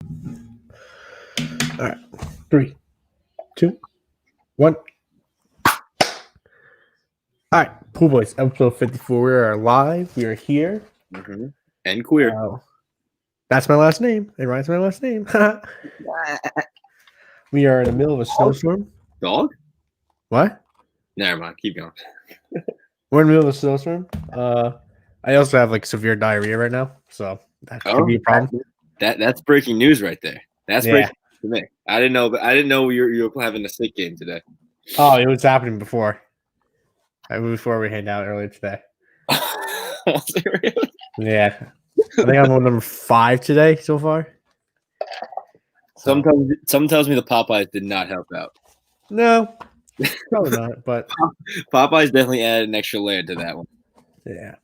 All right. 3, 2, 1. All right. Pool Boys, episode 54. We are live. We are here. Mm-hmm. And queer. That's my last name. It rhymes with my last name. We are in the middle of a snowstorm. Dog? What? Never mind. Keep going. We're in the middle of a snowstorm. I also have like severe diarrhea right now, so that could be a problem. That's breaking news right there. That's breaking news to me. I didn't know you were having a sick game today. Oh, it was happening before. Before we hang out earlier today. Was it really? Yeah. I think I'm on number 5 today so far. Some tells me the Popeyes did not help out. No, probably not. But Popeyes definitely added an extra layer to that one. Yeah,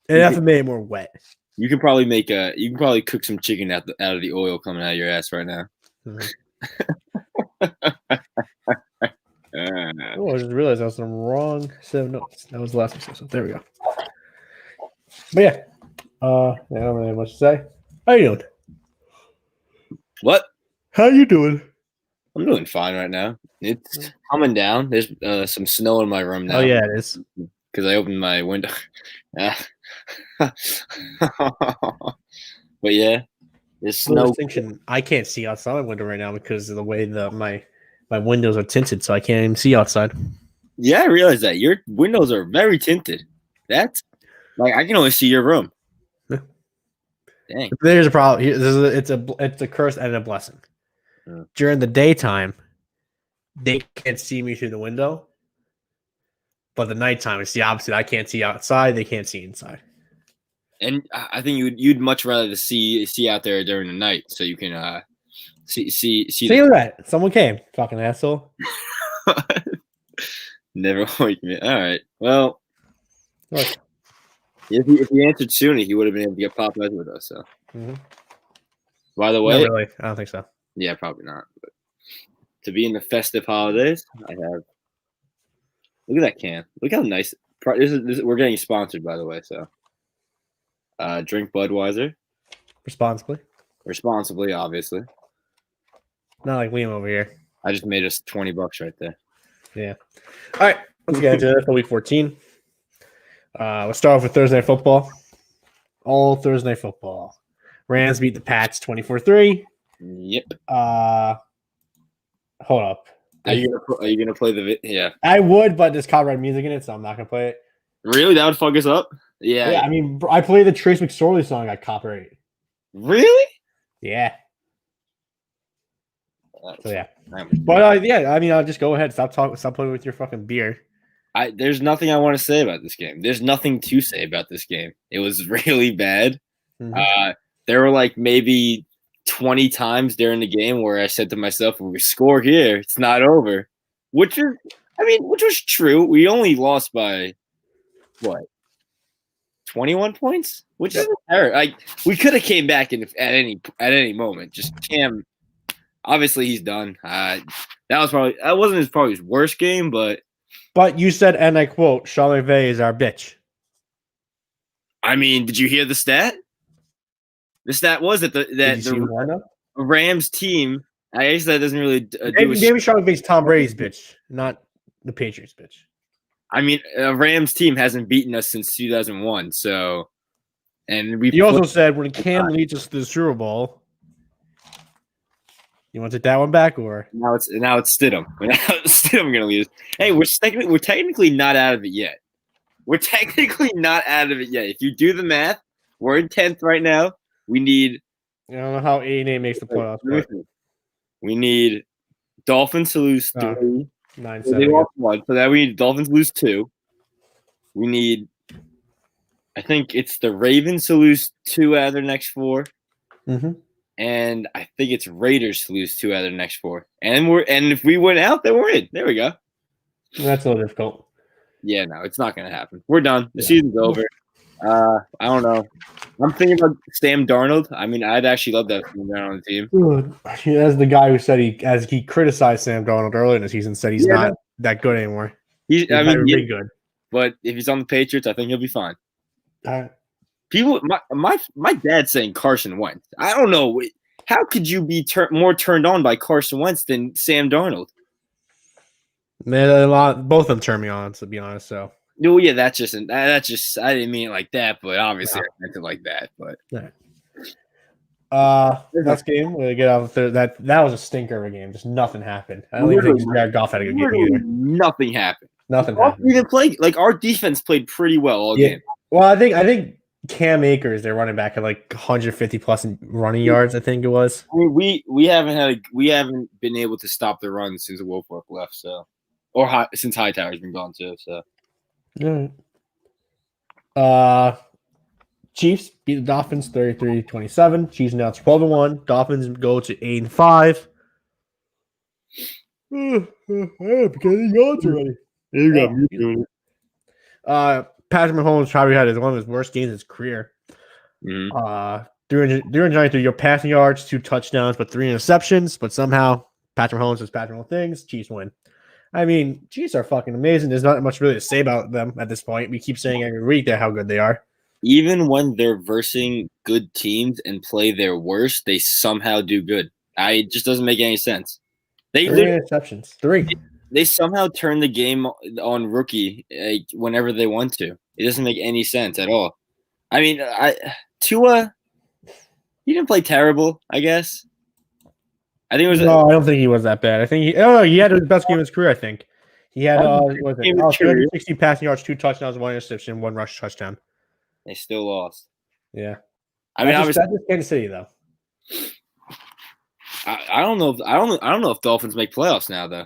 it have to make it more wet. You can probably cook some chicken out of the oil coming out of your ass right now. I just realized I was on the wrong set of notes. That was the last episode. So there we go. But yeah, I don't really have much to say. How you doing? What? How you doing? I'm doing fine right now. It's coming down. There's some snow in my room now. Oh yeah, it is. Because I opened my window. But yeah, there's snow. I can't see outside my window right now because of the way my windows are tinted, so I can't even see outside. Yeah, I realize that your windows are very tinted. That's like I can only see your room. Yeah. Dang. There's a problem. It's a curse and a blessing. During the daytime, they can't see me through the window. But the nighttime, it's the opposite. I can't see outside. They can't see inside. And I think you'd much rather see out there during the night, so you can see. See that someone came, fucking asshole. Never wake me. All right. Well, look. If he answered sooner, he would have been able to get Popeyes with us. So, By the way, not really. I don't think so. Yeah, probably not. But to be in the festive holidays, I have. Look at that can. Look how nice. We're getting sponsored, by the way. So, drink Budweiser responsibly, obviously. Not like Liam over here. I just made us $20 right there. Yeah. All right, let's get into it for week 14. Let's start off with Thursday Night Football. All Thursday Night Football. Rams beat the Pats 24-3. Yep. Hold up. Are you gonna play the? Yeah. I would, but there's copyright music in it, so I'm not gonna play it. Really? That would fuck us up? Yeah. Yeah. I mean, I played the Trace McSorley song. I copyright. Really? Yeah. So yeah. But yeah, I mean, I'll just go ahead. Stop playing with your fucking beer. There's nothing I want to say about this game. There's nothing to say about this game. It was really bad. Mm-hmm. There were like maybe 20 times during the game where I said to myself, if we score here, it's not over. Which was true. We only lost by what? 21 points? Which is terrible. We could have came back at any moment. Just Cam, obviously he's done. That wasn't probably his worst game, but you said, and I quote, Sean McVay is our bitch. I mean, did you hear the stat? The stat was that the Rams team. I guess that doesn't really maybe Sean McVay's Tom Brady's bitch, not the Patriots bitch. I mean, Rams team hasn't beaten us since 2001. So, and you also said when Cam leads us to the Super Bowl. You want to take that one back, or now it's Stidham. Stidham going to lead us. Hey, we're technically not out of it yet. If you do the math, we're in 10th right now. We need. I don't know how 8-8 makes the playoffs. But we need Dolphins to lose 3. 9-7. They lost 1, so that we need Dolphins to lose 2. We need. I think it's the Ravens to lose 2 out of their next 4. Mm-hmm. And I think it's Raiders to lose 2 out of the next 4. And if we win out, then we're in. There we go. That's a little difficult. Yeah, no, it's not going to happen. We're done. The season's over. I don't know. I'm thinking about Sam Darnold. I mean, I'd actually love that Sam Darnold on the team. As the guy who said he criticized Sam Darnold earlier in the season, said he's not that good anymore. He's really good. But if he's on the Patriots, I think he'll be fine. People, my dad's saying Carson Wentz. I don't know how could you be more turned on by Carson Wentz than Sam Darnold? Man, both of them turn me on, to be honest. So, no, yeah, that's just I didn't mean it like that, but obviously I meant it like that. But next game we get off that was a stinker of a game. Just nothing happened. I don't even think Jared Goff had a good game either. Nothing happened. Nothing happened. Even played like our defense played pretty well all game. Well, I think Cam Akers, their running back, had like 150 plus running yards. I think it was. We haven't been able to stop the run since Wilfork left. So, since Hightower's been gone too. So. Chiefs beat the Dolphins 33-27. Chiefs now 12-1. Dolphins go to 8-5. Beginning odds already. There you go. Patrick Mahomes probably had one of his worst games of his career. 393 your passing yards, 2 touchdowns, but 3 interceptions. But somehow Patrick Mahomes does Patrick Mahomes things. Chiefs win. I mean, Chiefs are fucking amazing. There's not much really to say about them at this point. We keep saying every week how good they are. Even when they're versing good teams and play their worst, they somehow do good. It just doesn't make any sense. 3 interceptions. 3. They somehow turn the game on rookie whenever they want to. It doesn't make any sense at all. I mean, Tua, he didn't play terrible, I guess. I think it was. No, I don't think he was that bad. I think he had his best game of his career. I think he had 360 passing yards, 2 touchdowns, 1 interception, 1 rush touchdown. They still lost. Yeah, I mean, that's just Kansas City though. I don't know. I don't know if Dolphins make playoffs now though.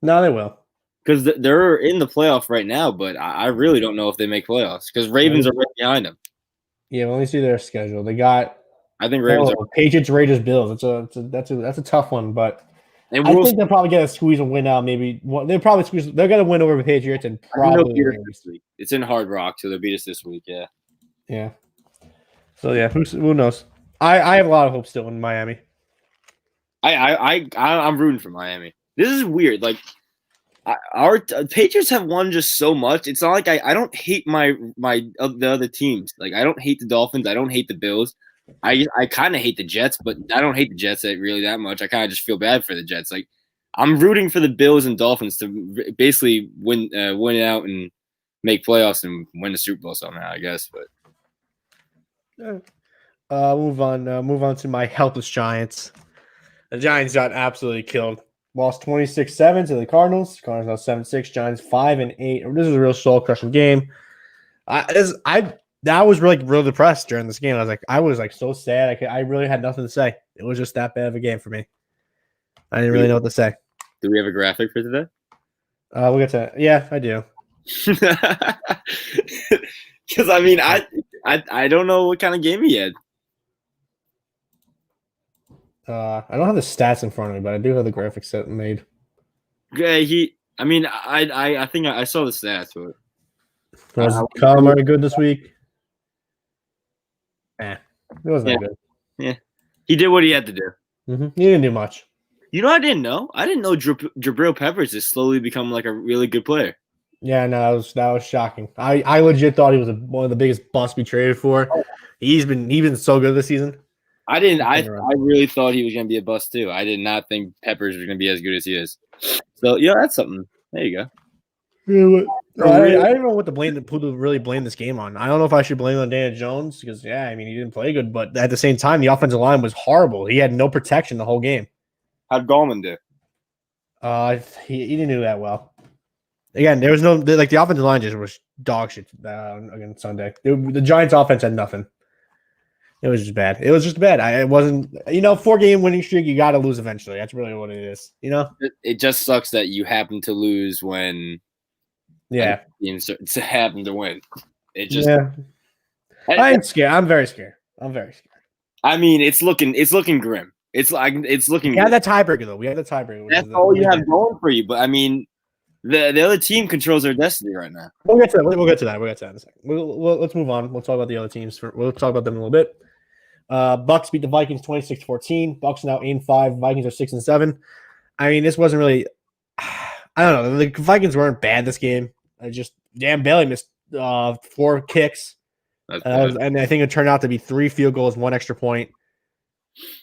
No, they will because they're in the playoff right now. But I really don't know if they make playoffs because Ravens are right behind them. Yeah, let me see their schedule. They got. I think Ravens are Patriots, Raiders, Bills. That's a tough one, but I think they'll probably get a squeeze and win out. Maybe they'll probably squeeze. They're gonna win over the Patriots and probably beat us this week. It's in Hard Rock, so they'll beat us this week. Yeah. Yeah. So yeah, who knows? I have a lot of hope still in Miami. I'm rooting for Miami. This is weird. Like our Patriots have won just so much. It's not like I don't hate the other teams. Like I don't hate the Dolphins. I don't hate the Bills. I kind of hate the Jets, but I don't hate the Jets really that much. I kind of just feel bad for the Jets. Like I'm rooting for the Bills and Dolphins to basically win it out and make playoffs and win the Super Bowl somehow. I guess, but. Move on to my helpless Giants. The Giants got absolutely killed. Lost 26-7 to the Cardinals. Cardinals now 7-6. Giants 5-8. This is a real soul crushing game. I was really real depressed during this game. I was so sad. I really had nothing to say. It was just that bad of a game for me. I didn't really know what to say. Do we have a graphic for today? We'll get to. Yeah, I do. Because I mean, I don't know what kind of game he had. I don't have the stats in front of me, but I do have the graphics set made. Yeah, I mean, I think I saw the stats, but was Kyler Murray good this week? It wasn't that good. Yeah, he did what he had to do. Mm-hmm. He didn't do much. You know, I didn't know Jabril Peppers has slowly become like a really good player. Yeah, no, that was shocking. I legit thought he was one of the biggest busts we traded for. He's been so good this season. I really thought he was going to be a bust too. I did not think Peppers was going to be as good as he is. So yeah, that's something. There you go. Yeah, I don't know what who to really blame this game on. I don't know if I should blame it on Daniel Jones because he didn't play good, but at the same time, the offensive line was horrible. He had no protection the whole game. How'd Gallman do? He didn't do that well. Again, there was the offensive line just was dog shit against Sunday. The Giants' offense had nothing. It was just bad. It was just bad. It wasn't, 4-game winning streak. You got to lose eventually. That's really what it is. It just sucks that you happen to lose when, teams happen to win. It just. Yeah. I'm scared. I'm very scared. I mean, it's looking grim. It's looking. We have that tiebreaker though. We have the tiebreaker. That's all you have going for you. But I mean, the other team controls their destiny right now. We'll get to that. We'll get to that in a second. Let's move on. We'll talk about the other teams. We'll talk about them in a little bit. Bucks beat the Vikings 26-14. Bucks now 8-5. Vikings are 6-7. I mean, this wasn't really. I don't know. The Vikings weren't bad this game. Dan Bailey missed 4 kicks, and I think it turned out to be 3 field goals, 1 extra point.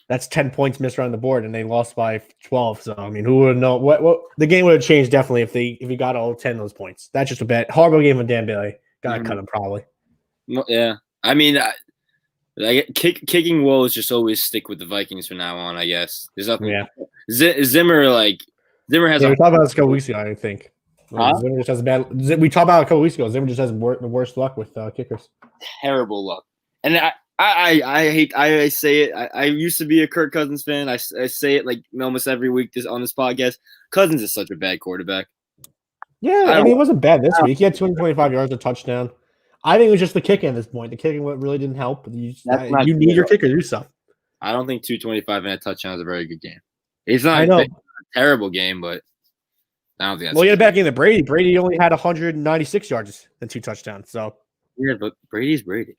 That's 10 points missed around the board, and they lost by 12. So I mean, who would know what the game would have changed definitely if he got all 10 of those points. That's just a bad horrible game of Dan Bailey. Gotta cut him probably. Yeah, I mean, kicking woes just always stick with the Vikings from now on. I guess there's nothing. Yeah, Zimmer has. we talked about this a couple weeks ago. I think Huh? Zimmer just has bad. We talked about it a couple weeks ago. Zimmer just has the worst luck with kickers. Terrible luck, and I say it. I used to be a Kirk Cousins fan. I say it like almost every week on this podcast. Cousins is such a bad quarterback. Yeah, I mean, it wasn't bad this week. He had 225 yards, a touchdown. I think it was just the kicking at this point. The kicking really didn't help. You need your kicker to do stuff. I don't think 225 and a touchdown is a very good game. It's not a terrible game, but I don't think that's. Well, you had back in the Brady. Brady only had 196 yards and 2 touchdowns. So yeah, but Brady's Brady.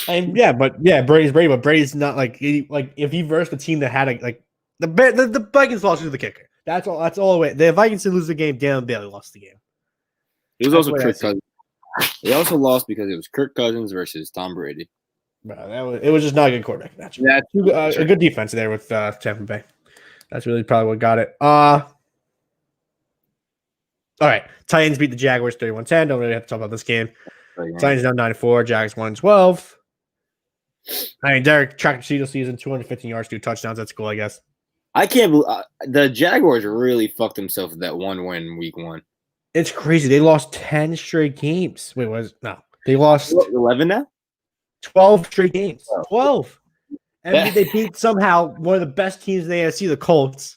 And Brady's Brady, but Brady's not like if he versed the team that had the Vikings lost to the kicker. That's all. That's all the way. The Vikings didn't lose the game. Dan Bailey lost the game. It was also Kirk Cousins. They also lost because it was Kirk Cousins versus Tom Brady. Bro, it was just not a good quarterback match. Yeah, a good defense there with Tampa Bay. That's really probably what got it. All right, Titans beat the Jaguars 31-10. Don't really have to talk about this game. Titans down 9-4. Jags 1-12. I mean, Derek tracked the season 215 yards, 2 touchdowns. That's cool, I guess. I can't believe the Jaguars really fucked themselves with that one win week 1. It's crazy. They lost 10 straight games. Wait, they lost 11 now? 12 straight games. 12. And they beat somehow one of the best teams in the AFC, the Colts.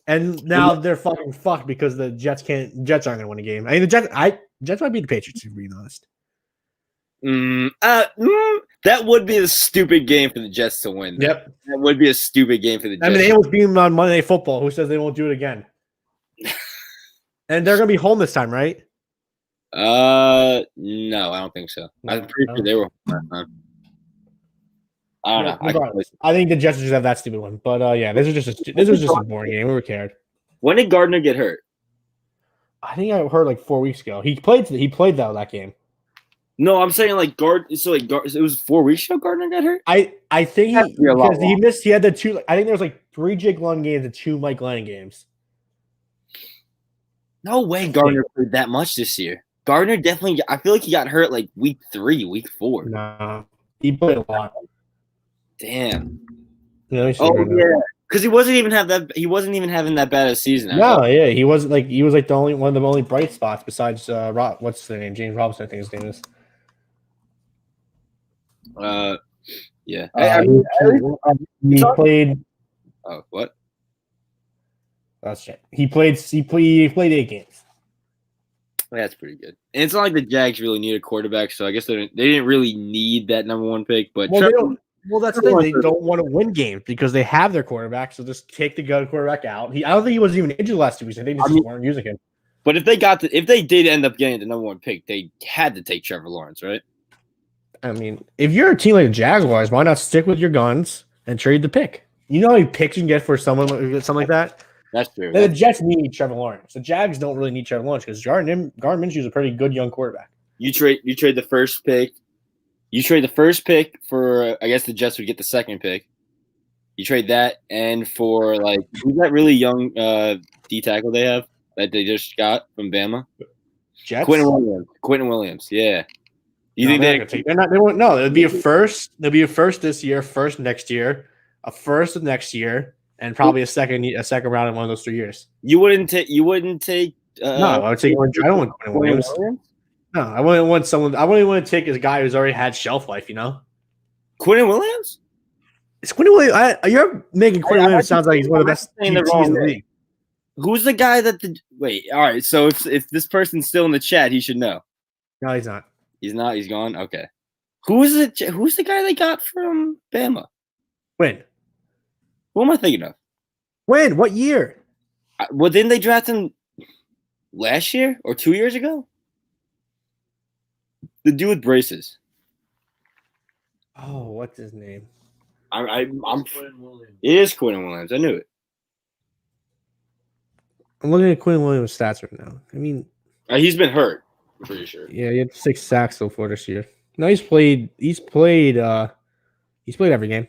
And now they're fucking fucked because the Jets aren't going to win a game. I mean, the Jets might beat the Patriots, to be honest. That would be a stupid game for the Jets to win. Yep. That would be a stupid game for the Jets. I mean, they almost beat them on Monday Night Football. Who says they won't do it again? And they're going to be home this time, right? No, I don't think so. I'm pretty sure they were home. I don't know. I think the Jets just have that stupid one. But this was just a boring game. We were cared. When did Gardner get hurt? I think I heard like 4 weeks ago. He played that game. No, I'm saying like it was 4 weeks ago Gardner got hurt? I think because he missed. He had the 2. I think there was like 3 Jake Lund games and 2 Mike Glennon games. No way Gardner played that much this year. Gardner definitely. I feel like he got hurt like week 3, week 4. No, he played a lot. Damn. Yeah, because he wasn't even having that bad a season. No, yeah, he was like the only one of the only bright spots besides what's the name? James Robinson, I think his name is. Yeah. He played. Oh, what? That's it. He played 8 games. That's pretty good. And it's not like the Jags really need a quarterback, so I guess they didn't really need that number 1 pick. But that's the thing. They don't want to win games because they have their quarterback. So just take the good quarterback out. I don't think he was even injured last 2 weeks. I think they just weren't using him. But if they did end up getting the number 1 pick, they had to take Trevor Lawrence, right? I mean, if you're a team like the Jaguars, why not stick with your guns and trade the pick? You know how many picks you can get for something like that? That's true. The Jets need Trevor Lawrence. The Jags don't really need Trevor Lawrence because Gardner Minshew is a pretty good young quarterback. You trade the first pick. You trade the first pick for, I guess the Jets would get the second pick. You trade that and for who's that really young D tackle they have that they just got from Bama? Jets? Quentin Williams. Yeah. You think they're not? They won't. No, there'll be a first. There'll be a first this year, first next year, a first of next year, and probably a second round in one of those 3 years. You wouldn't take. No, I would take. I don't want Quentin Williams. No, I wouldn't want someone. I wouldn't want to take a guy who's already had shelf life. You know, Quentin Williams. It's Quentin Williams. You're making Quentin Williams sounds like he's one of the best teams in the league. Who's the guy that? Wait. All right. So if this person's still in the chat, he should know. No, he's not. He's not. He's gone. Okay. Who's the guy they got from Bama? When? Who am I thinking of? When? What year? Well, didn't they draft him last year or 2 years ago? The dude with braces. Oh, what's his name? I'm Quentin Williams. It is Quentin Williams. I knew it. I'm looking at Quentin Williams' stats right now. I mean, he's been hurt. I'm pretty sure. Yeah, he had 6 sacks so far this year. No, he's played every game.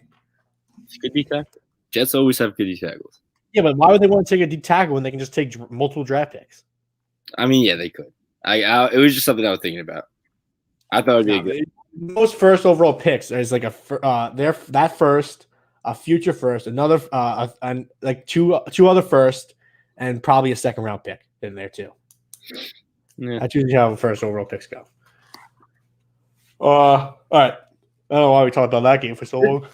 Good D tackle. Jets always have good D tackles. Yeah, but why would they want to take a D tackle when they can just take multiple draft picks? I mean, yeah, they could. It was just something I was thinking about. I thought it'd be good. Most first overall picks is like that first, a future first, another and like two other first, and probably a second round pick in there too. Yeah. That's usually how the first overall picks go. All right. I don't know why we talked about that game for so long.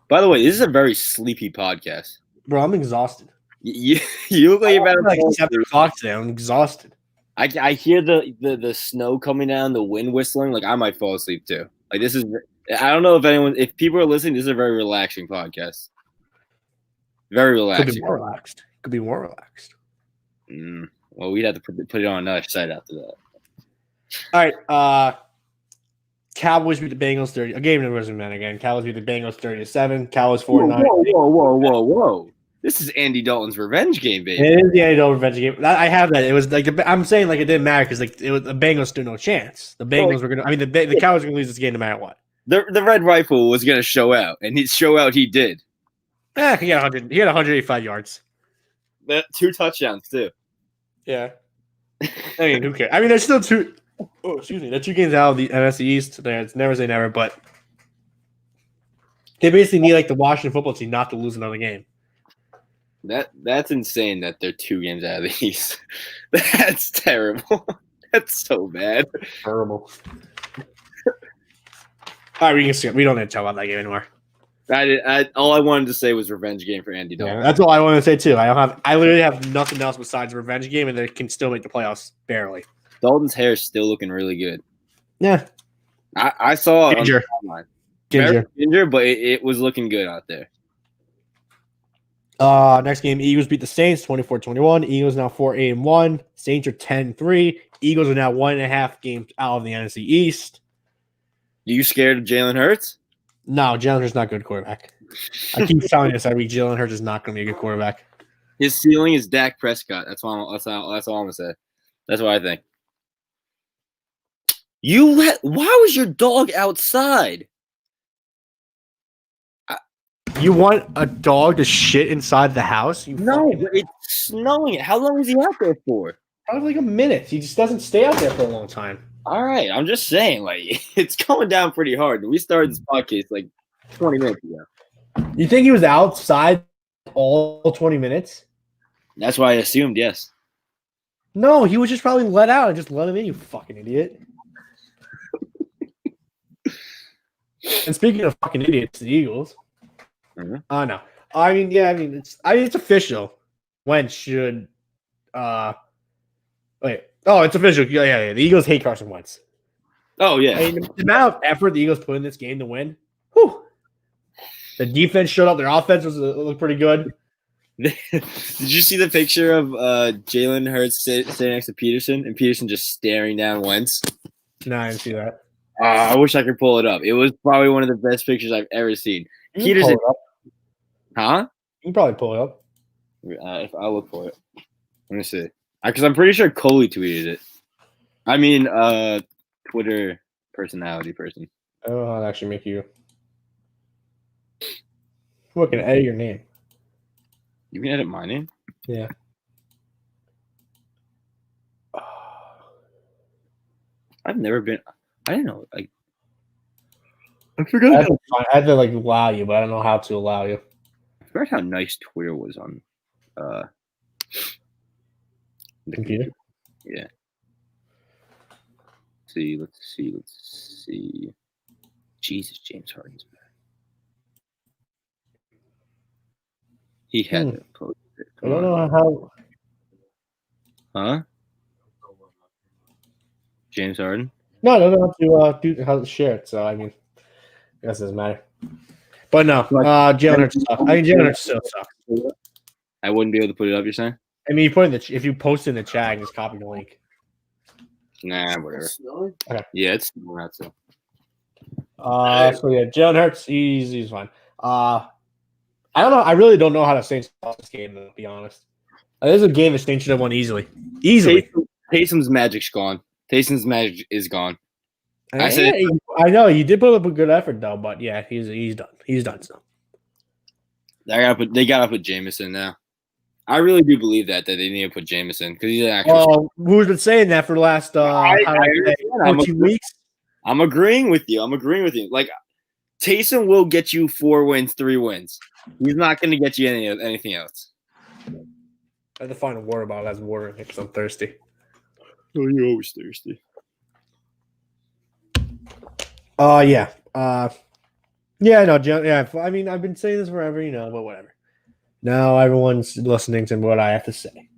By the way, this is a very sleepy podcast. Bro, I'm exhausted. You look like you're about like 7 o'clock today. I'm exhausted. I hear the snow coming down, the wind whistling. Like I might fall asleep too. Like this is. I don't know if people are listening. This is a very relaxing podcast. Very relaxing. Could be more relaxed. Could be more relaxed. Well, we'd have to put it on another site after that. All right. Cowboys beat the Bengals 30. A game that wasn't meant again. Cowboys beat the Bengals 30-7. Cowboys 4-9. Whoa. This is Andy Dalton's revenge game, baby. It is the Andy Dalton revenge game. I have that. It was like I'm saying like it didn't matter because like it was the Bengals stood no chance. The Bengals were gonna. I mean the Cowboys were gonna lose this game no matter what. The red rifle was gonna show out, and he did. He had 100. He had 185 yards. 2 touchdowns too. Yeah. I mean, who cares? I mean, there's still 2. Oh, excuse me. They're 2 games out of the NFC East. It's never say never, but they basically need like the Washington football team not to lose another game. That's insane that they're 2 games out of the East. That's terrible. That's so bad. Terrible. All right, we don't need to talk about that game anymore. All I wanted to say was revenge game for Andy Dalton. Yeah, that's all I want to say too. I literally have nothing else besides revenge game, and they can still make the playoffs barely. Dalton's hair is still looking really good. Yeah, I saw it Ginger. on the timeline. Ginger, but it was looking good out there. Next game, Eagles beat the Saints 24-21. Eagles now 4-8-1. Saints are 10-3. Eagles are now 1.5 games out of the NFC East. You scared of Jalen Hurts? No, Jalen Hurts is not a good quarterback. I keep telling you this every week. Jalen Hurts is not going to be a good quarterback. His ceiling is Dak Prescott. That's all I'm gonna say. That's what I think. Why was your dog outside? You want a dog to shit inside the house? No, it's snowing. How long was he out there for? Probably like a minute. He just doesn't stay out there for a long time. All right, I'm just saying, like it's going down pretty hard. We started this podcast like 20 minutes ago. You think he was outside all 20 minutes? That's why I assumed yes. No, he was just probably let out and just let him in. You fucking idiot. And speaking of fucking idiots, the Eagles. Oh no. I mean, it's official. When should wait. Oh, it's official. Yeah. The Eagles hate Carson Wentz. Oh yeah. I mean, the amount of effort the Eagles put in this game to win. Whew. The defense showed up. Their offense looked pretty good. Did you see the picture of Jalen Hurts sitting next to Peterson and Peterson just staring down Wentz? No, I didn't see that. I wish I could pull it up. It was probably one of the best pictures I've ever seen. Peterson, huh? You can probably pull it up. If I'll look for it. Let me see. Because I'm pretty sure Coley tweeted it. I mean, Twitter personality person. I don't know how to actually make you. Look, can edit your name. You can edit my name? Yeah. I've never been. I don't know. Like, I forgot. I had to like allow you, but I don't know how to allow you. I forgot how nice Twitter was on the computer. Yeah. Let's see. Jesus, James Harden's back. He had to post it. I don't know how. Huh? James Harden? No, I don't know how to share it. So I mean, I guess it doesn't matter. But no, Jalen Hurts sucks. I mean, Jalen Hurts still sucks. I wouldn't be able to put it up. You're saying? I mean, if you post it in the chat and just copy the link. Nah, whatever. Okay. Yeah, it's not so. So yeah, Jalen Hurts, he's fine. I don't know. I really don't know how the Saints lost this game, to be honest. This is a game the Saints should have won easily. Taysom's magic's gone. Taysom's magic is gone. I know you did put up a good effort though, but yeah, he's done. He's done so. They gotta put Jameson now. I really do believe that they need to put Jameson because he's an actual. Well, who's been saying that for the last 14 weeks? I'm agreeing with you. Like Taysom will get you 4 wins, 3 wins. He's not going to get you anything else. I have to find a water bottle that has water in it because I'm thirsty. Oh, you're always thirsty. Yeah. Yeah, no, yeah. I mean, I've been saying this forever, but whatever. Now everyone's listening to what I have to say.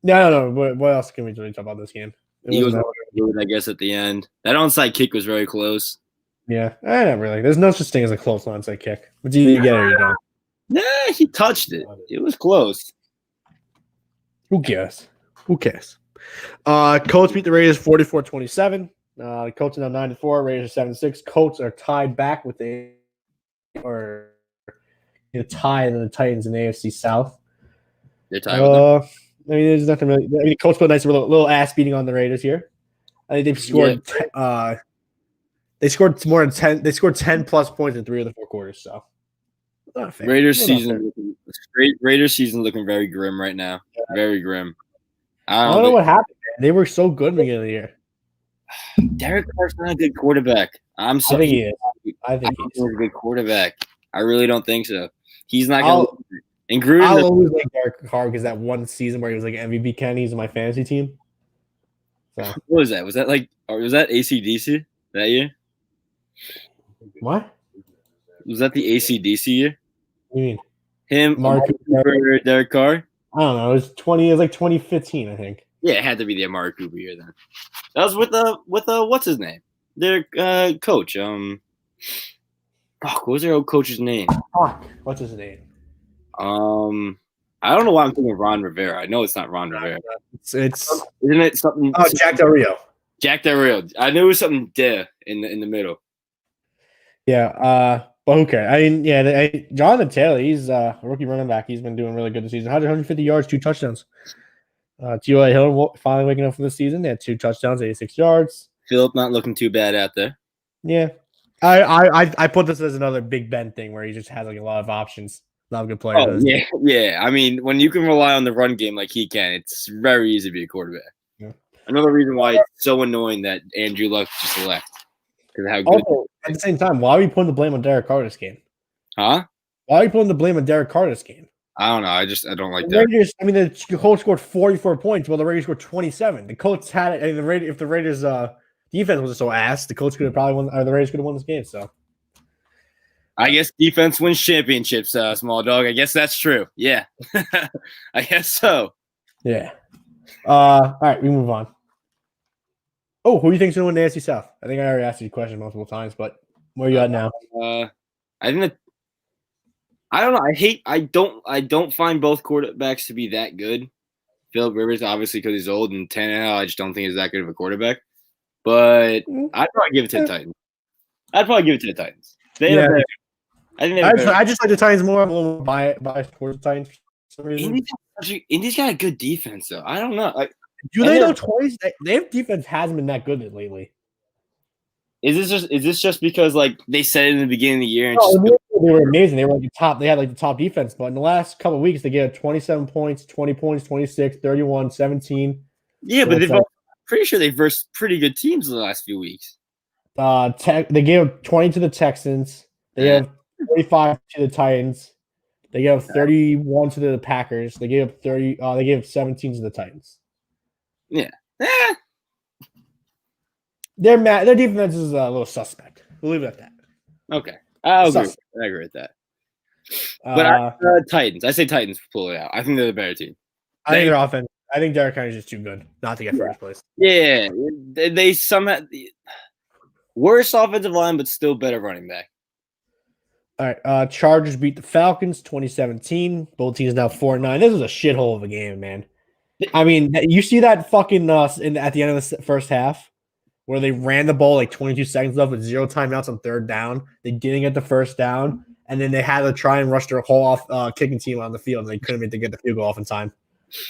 No. What else can we really talk about this game? Eagles, I guess, at the end. That onside kick was very close. Yeah, not really. There's no such thing as a close onside kick. But you get it or you don't. Nah, he touched it. It was close. Who cares? Colts beat the Raiders 44-27. The Colts are now 9-4. Raiders are 7-6. Colts are tied back with the tie in the Titans in the AFC South. They're tied with them. I mean, there's nothing really. I mean, Colts put a nice little ass beating on the Raiders here. I think they've scored. Yeah. They scored more than 10. They scored 10 plus points in 3 of the 4 quarters. So, Raiders season looking very grim right now. Yeah. Very grim. I don't know what happened, man. They were so good in the beginning of the year. Derek Carr's not a good quarterback. I think he is. I think he's a good quarterback. I really don't think so. He's not going to. And Gruden, I'll always like Derek Carr because that one season where he was like MVP Kenny's in my fantasy team. So. What was that? Was that AC/DC that year? What? Was that the AC/DC year? What do you mean? Him, Mark Cooper, Derek Carr? I don't know. It was 2015, I think. Yeah, it had to be the Amari Cooper year then. That was with what's his name? Their coach. What was their old coach's name? What's his name? I don't know why I'm thinking Ron Rivera. I know it's not Ron Rivera. Isn't it something? Oh, Jack Del Rio. Jack Del Rio. I knew it was something in the middle. Yeah. But okay. I mean, yeah. Jonathan Taylor. He's a rookie running back. He's been doing really good this season. 150 yards, 2 touchdowns. T.Y. Hill finally waking up for the season. They had 2 touchdowns, 86 yards. Philip not looking too bad out there. Yeah. I put this as another Big Ben thing where he just has like a lot of options. Not a good player. Oh, yeah. I mean, when you can rely on the run game like he can, it's very easy to be a quarterback. Yeah. Another reason why it's so annoying that Andrew Luck just left. Because how good. Also, at the same time, why are we putting the blame on Derek Carr this game? Huh? Why are you putting the blame on Derek Carr this game? I don't know. I don't like that. Raiders, I mean, the Colts scored 44 points, while the Raiders scored 27. The Colts had it. I mean, if the Raiders' defense wasn't so ass, the Colts could have probably won, or the Raiders could have won this game. So, I guess defense wins championships, small dog. I guess that's true. Yeah, I guess so. Yeah. All right, we move on. Oh, who do you think's going to win the AFC South? I think I already asked you a question multiple times, but where are you at now? I think that. I don't know. I don't find both quarterbacks to be that good. Philip Rivers, obviously, because he's old, and Tannehill, I just don't think he's that good of a quarterback. But I'd probably give it to the Titans. I just like the Titans more. I'm a little biased towards the Titans for some reason. Indy's got a good defense, though. I don't know. Do they know twice? Their defense hasn't been that good lately. Is this just because like they said it in the beginning of the year? And they were amazing. They were like the top. They had like the top defense, but in the last couple of weeks, they gave 27 points, 20 points, 26, 31, 17. Yeah, but pretty sure they've versed pretty good teams in the last few weeks. They gave 20 to the Texans. They gave 35 to the Titans. They gave 31 to the Packers. They gave 30. They gave 17 to the Titans. Yeah. Their defense is a little suspect. We'll leave it at that. Okay. I agree with that. But Titans. I say Titans pull it out. I think they're the better team. I think their offense. I think Derek Carr is just too good not to get first place. Yeah. They somehow worse offensive line, but still better running back. All right. Chargers beat the Falcons 2017. Both teams now 4-9. This was a shithole of a game, man. I mean, you see that fucking at the end of the first half where they ran the ball like 22 seconds left with 0 timeouts on 3rd down. They didn't get the first down, and then they had to try and rush their whole off kicking team on the field, and they couldn't get the field goal off in time.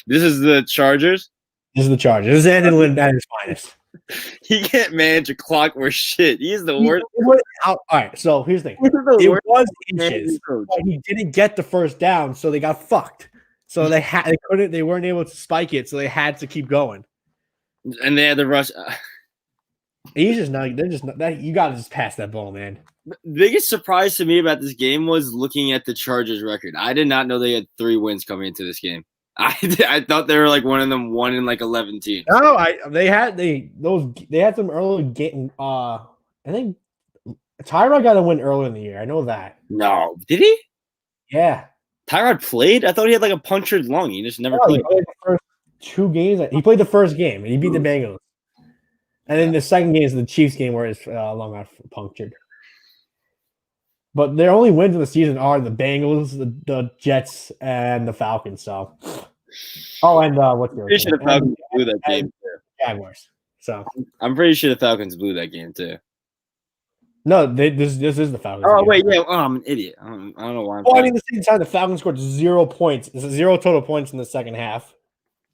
This is the Chargers? This is the Chargers. This is Andy Lynn at his finest. He can't manage a clock or shit. He's the worst. All right, so here's the thing. He's the It worst was managing inches, coach. but he didn't get the first down, so they got fucked. So they weren't able to spike it, so they had to keep going. And they had the rush. He's just not. They're just not. That, you got to just pass that ball, man. The biggest surprise to me about this game was looking at the Chargers record. I did not know they had 3 wins coming into this game. I thought they were like one of them 1 in like 11 teams. No, they had some early game. I think Tyrod got a win early in the year. I know that. No, did he? Yeah, Tyrod played. I thought he had like a punctured lung. He just never He played. played the first 2 games. He played the first game and he beat the Bengals. And then the second game is the Chiefs game where his lung got punctured. But their only wins in the season are the Bengals, the Jets, and the Falcons. So, and what's the Pretty sure the Falcons blew that game too. Jaguars. So I'm pretty sure the Falcons blew that game too. no, this is the Falcons. Oh game. wait, yeah. Oh, I'm an idiot. I don't know why. Well, I mean, at the same time, the Falcons scored 0 points. It's 0 total points in the second half.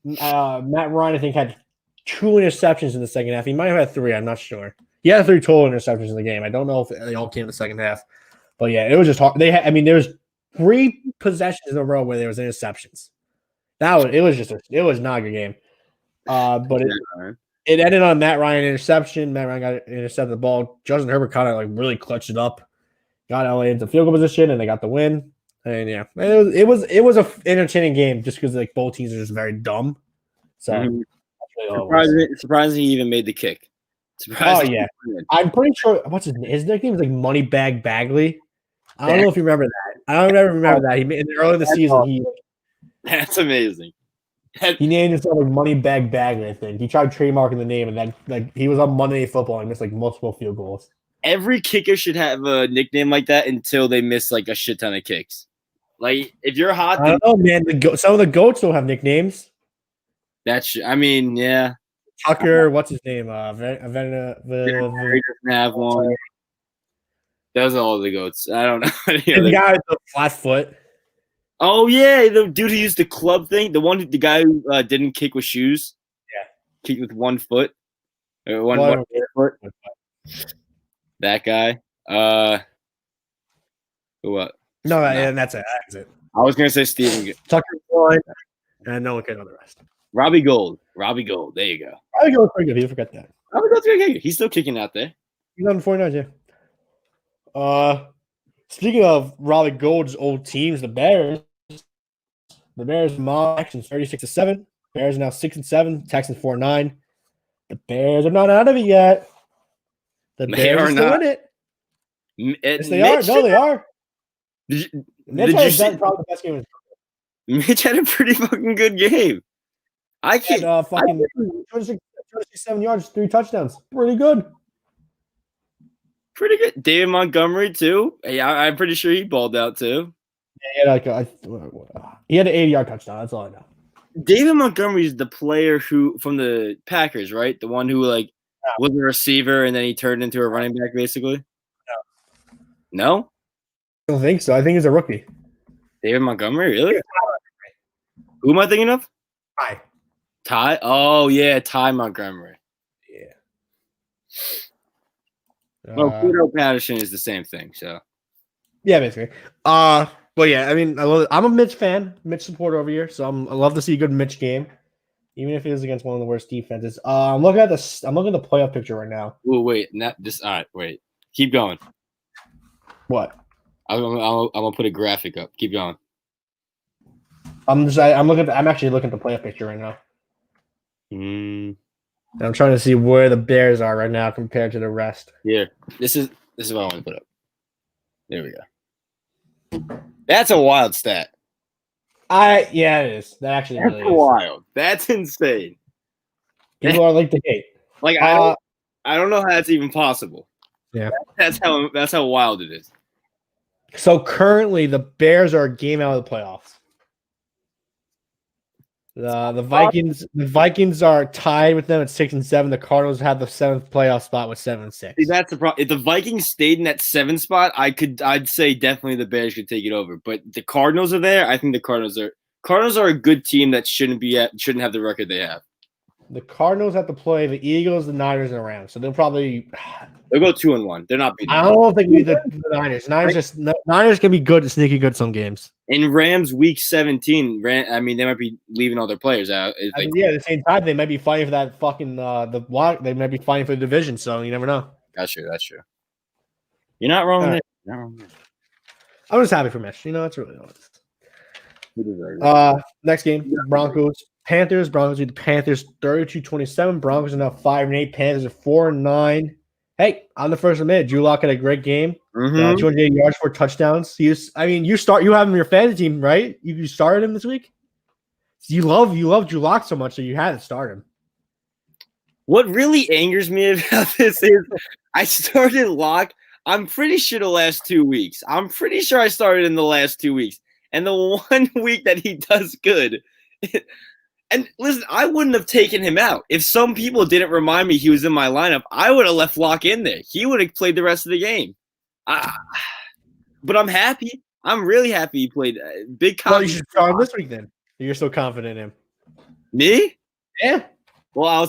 Matt Ryan, I think, had 2 interceptions in the second half. He might have had 3. I'm not sure. He had 3 total interceptions in the game. I don't know if they all came in the second half. But yeah, it was just hard. There was 3 possessions in a row where there was interceptions. It was not a good game. But it ended on Matt Ryan interception. Matt Ryan got intercepted the ball. Justin Herbert kind of like really clutched it up, got LA into field goal position, and they got the win. And yeah, it was a entertaining game just because like both teams are just very dumb. So surprising he even made the kick. Oh yeah, I'm pretty sure. What's his nickname is like Moneybag Bagley. I don't know if you remember that. I don't ever remember that. He made early in the season. That's amazing. He named himself like Moneybag Bagley. I think he tried trademarking the name, and then like he was on Monday Night Football and missed like multiple field goals. Every kicker should have a nickname like that until they miss like a shit ton of kicks. Like if you're hot, I don't know, man. Some of the goats don't have nicknames. I mean, yeah. Tucker, what's his name? Doesn't have one. Those are all the goats. I don't know. The guy with the flat foot. Oh yeah, the dude who used the club thing. The guy who didn't kick with shoes. Yeah, kick with 1 foot. Or one foot. That guy. What? No, that's it. That's it. I was gonna say Steven Tucker one, and no one can know the rest. Robbie Gould. There you go. Robbie Gold's pretty good. You forget that. Robbie Gould's good. He's still kicking out there. He's on the 49ers, yeah. Speaking of Robbie Gould's old teams, the Bears. The Bears actions 36-7. Bears are now 6-7. Texans 4-9. The Bears are not out of it yet. The Bears are still in it. Yes, they are. No, they are. Mitch had probably the best game. Mitch had a pretty fucking good game. I can't. 267 yards, 3 touchdowns. Pretty good. Pretty good. David Montgomery too. Yeah, I'm pretty sure he balled out too. Yeah, he had an 80-yard touchdown. That's all I know. David Montgomery is the player who from the Packers, right? The one who was a receiver and then he turned into a running back, basically. No. I don't think so. I think he's a rookie. David Montgomery, really? Who am I thinking of? Ty? Oh yeah, Ty Montgomery. Yeah. Well, Pluto Patterson is the same thing, so. Yeah, basically. But yeah, I mean, I'm a Mitch fan, Mitch supporter over here, so I love to see a good Mitch game, even if it is against one of the worst defenses. I'm looking at the playoff picture right now. Oh wait, not this. All right, wait, keep going. What? I'm gonna put a graphic up. Keep going. I'm actually looking at the playoff picture right now. I'm trying to see where the Bears are right now compared to the rest. Here, this is what I want to put up. There we go. That's a wild stat. Yeah, it is. That actually That's really is. Wild. That's insane. People are like the hate. Like I don't know how that's even possible. Yeah, that's how wild it is. So currently, the Bears are a game out of the playoffs. The Vikings are tied with them at 6-7. The Cardinals have the 7th playoff spot with 7-6. See, that's the problem. If the Vikings stayed in that 7th spot, I'd say definitely the Bears could take it over. But the Cardinals are there. I think the Cardinals are a good team that shouldn't have the record they have. The Cardinals have to play the Eagles, the Niners, and the Rams. So they'll probably. They'll go 2-1. They're not beating. I don't think we the Niners. Niners can be good, sneaky good some games. In Rams week 17, they might be leaving all their players out. At the same time, they might be fighting for that fucking the block. They might be fighting for the division. So you never know. That's true. You're not wrong there. I'm just happy for Mitch. It's really honest. Next game, Broncos. Panthers. Broncos beat the Panthers 32-27. Broncos are now 5-8. Panthers are 4-9. Hey, I'm the first to admit, Drew Lock had a great game. 280 yards, 4 touchdowns. You have him in your fantasy team, right? You started him this week. You love Drew Lock so much that you had to start him. What really angers me about this is I started Lock. I'm pretty sure the last 2 weeks. I'm pretty sure I started in the last 2 weeks. And the one week that he does good. And listen, I wouldn't have taken him out. If some people didn't remind me he was in my lineup, I would have left Lock in there. He would have played the rest of the game. But I'm happy. I'm really happy he played. Big confidence. Well, you should start him this week then. You're so confident in him. Me? Yeah. Well,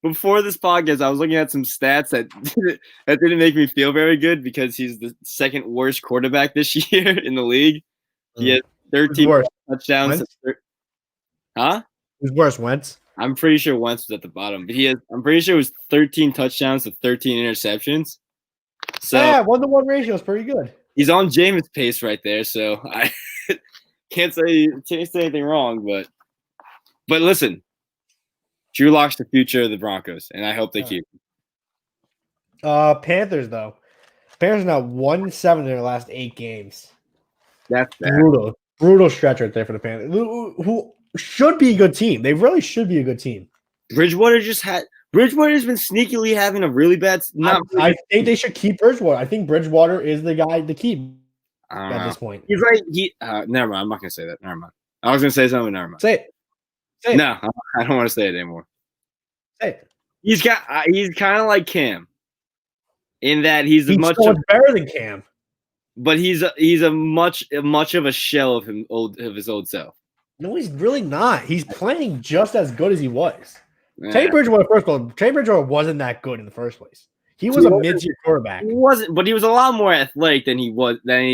before this podcast, I was looking at some stats that didn't make me feel very good because he's the second worst quarterback this year in the league. He has 13 touchdowns. Huh? Who's worse, Wentz? I'm pretty sure Wentz was at the bottom, but I'm pretty sure it was 13 touchdowns to 13 interceptions. So yeah, 1-to-1 ratio is pretty good. He's on Jameis pace right there, so I can't say anything wrong. But listen, Drew Lock's the future of the Broncos, and I hope they keep him. Panthers though, Panthers are now 1-7 in their last 8 games. That's bad. Brutal stretch right there for the Panthers, who should be a good team. They really should be a good team. Bridgewater's been sneakily having a really bad. I think they should keep Bridgewater. I think Bridgewater is the guy to keep at this point. He's right. Never mind. I'm not gonna say that. Never mind. I was gonna say something. Never mind. Say it. No, I don't want to say it anymore. Say it. He's kind of like Cam, in that he's so much better than Cam. But he's a much of a shell of his old self. No, he's really not. He's playing just as good as he was. Teddy Bridgewater, first of all, Teddy Bridgewater wasn't that good in the first place. He was a mid-tier quarterback. He wasn't, but he was a lot more athletic than he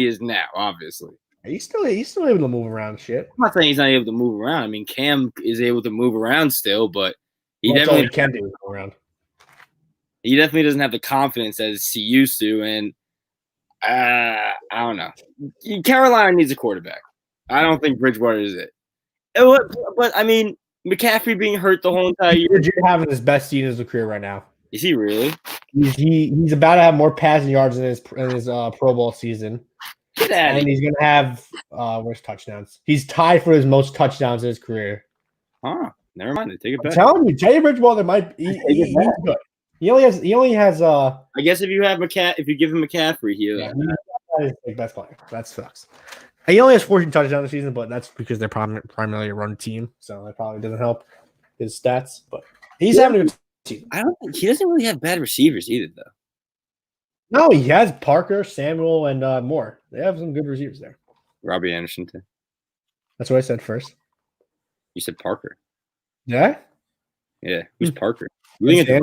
is now. Obviously, he's still able to move around. Shit. I'm not saying he's not able to move around. I mean, Cam is able to move around still, but definitely can do move around. He definitely doesn't have the confidence as he used to, and I don't know. Carolina needs a quarterback. I don't think Bridgewater is it. But I mean, McCaffrey being hurt the whole entire year. He's having his best season of his career right now. Is he really? He's about to have more passing yards in his Pro Bowl season. And he's gonna have where's touchdowns? He's tied for his most touchdowns in his career. Huh. Never mind. Take it back. I'm telling you, Teddy Bridgewater might he's good. He only has I guess if you give him McCaffrey, he's the best player. That sucks. He only has 14 touchdowns this season, but that's because they're primarily a run team, so that probably doesn't help his stats. But he's having a good season. I don't think he doesn't really have bad receivers either, though. No, he has Parker, Samuel, and Moore. They have some good receivers there. Robbie Anderson too. That's what I said first. You said Parker. Yeah. Yeah. Who's Parker? I think I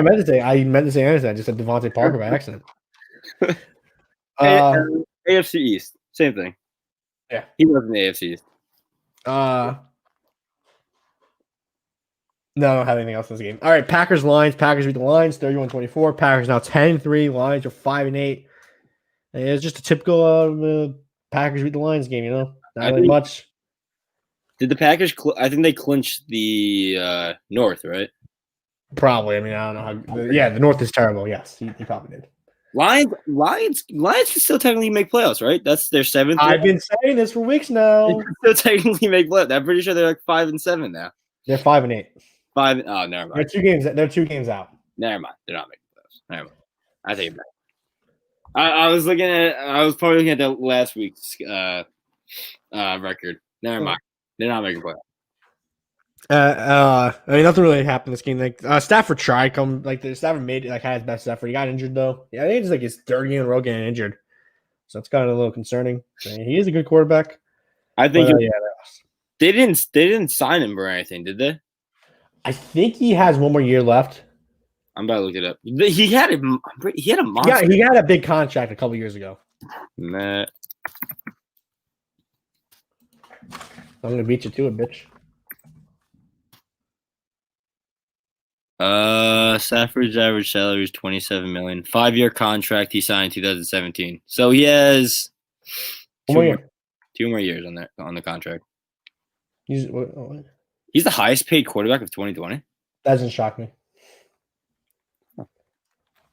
meant to say Anderson. I just said Devontae Parker by accident. AFC East, same thing. Yeah, he was in the AFC East. No, I don't have anything else in this game. All right, Packers Lions. Packers beat the Lions 31-24. Packers now 10-3. Lions are 5-8. And it's just a typical Packers beat the Lions game. Not really much. Did the Packers? I think they clinched the North, right? Probably. I mean, I don't know how. Yeah, the North is terrible. Yes, he probably did. Lions can still technically make playoffs, right? That's their 7th. I've been saying this for weeks now. They can still technically make playoffs. I'm pretty sure they're like 5-7 now. They're 5-8. Oh, never mind. They're 2 games out. Never mind. They're not making playoffs. Never mind. I take it back. I was probably looking at that last week's record. Never mind. They're not making playoffs. I mean, nothing really happened in this game. Like Stafford tried Stafford made it, had his best effort. He got injured though. Yeah, I think it's his 3rd game in a row getting injured. So it's kind of a little concerning. I mean, he is a good quarterback. I think They didn't sign him or anything, did they? I think he has one more year left. I'm about to look it up. He had a monster. Yeah, he had a big contract a couple years ago. Nah. I'm gonna beat you to it, bitch. Stafford's average salary is $27 million. 5-year contract he signed in 2017. So he has two more years on the contract. He's the highest paid quarterback of 2020. Doesn't shock me.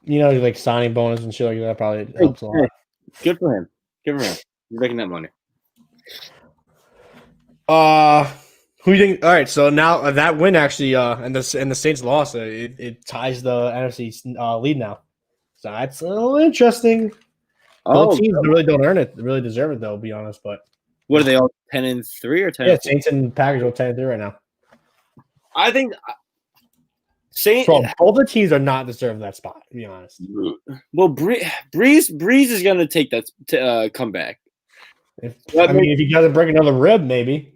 You know, like signing bonus and shit like that probably helps a lot. Good for him. He's making that money. Who do you think? All right, so now that win actually, and the Saints loss, it ties the NFC lead now. So that's a little interesting. Both teams really don't earn it, really deserve it though. To be honest, but what are they all 10-3 or 10? Yeah, Saints and Packers are 10-3 right now. I think both the teams are not deserving that spot. To be honest. Well, Breeze is going to take that comeback. If he doesn't break another rib, maybe.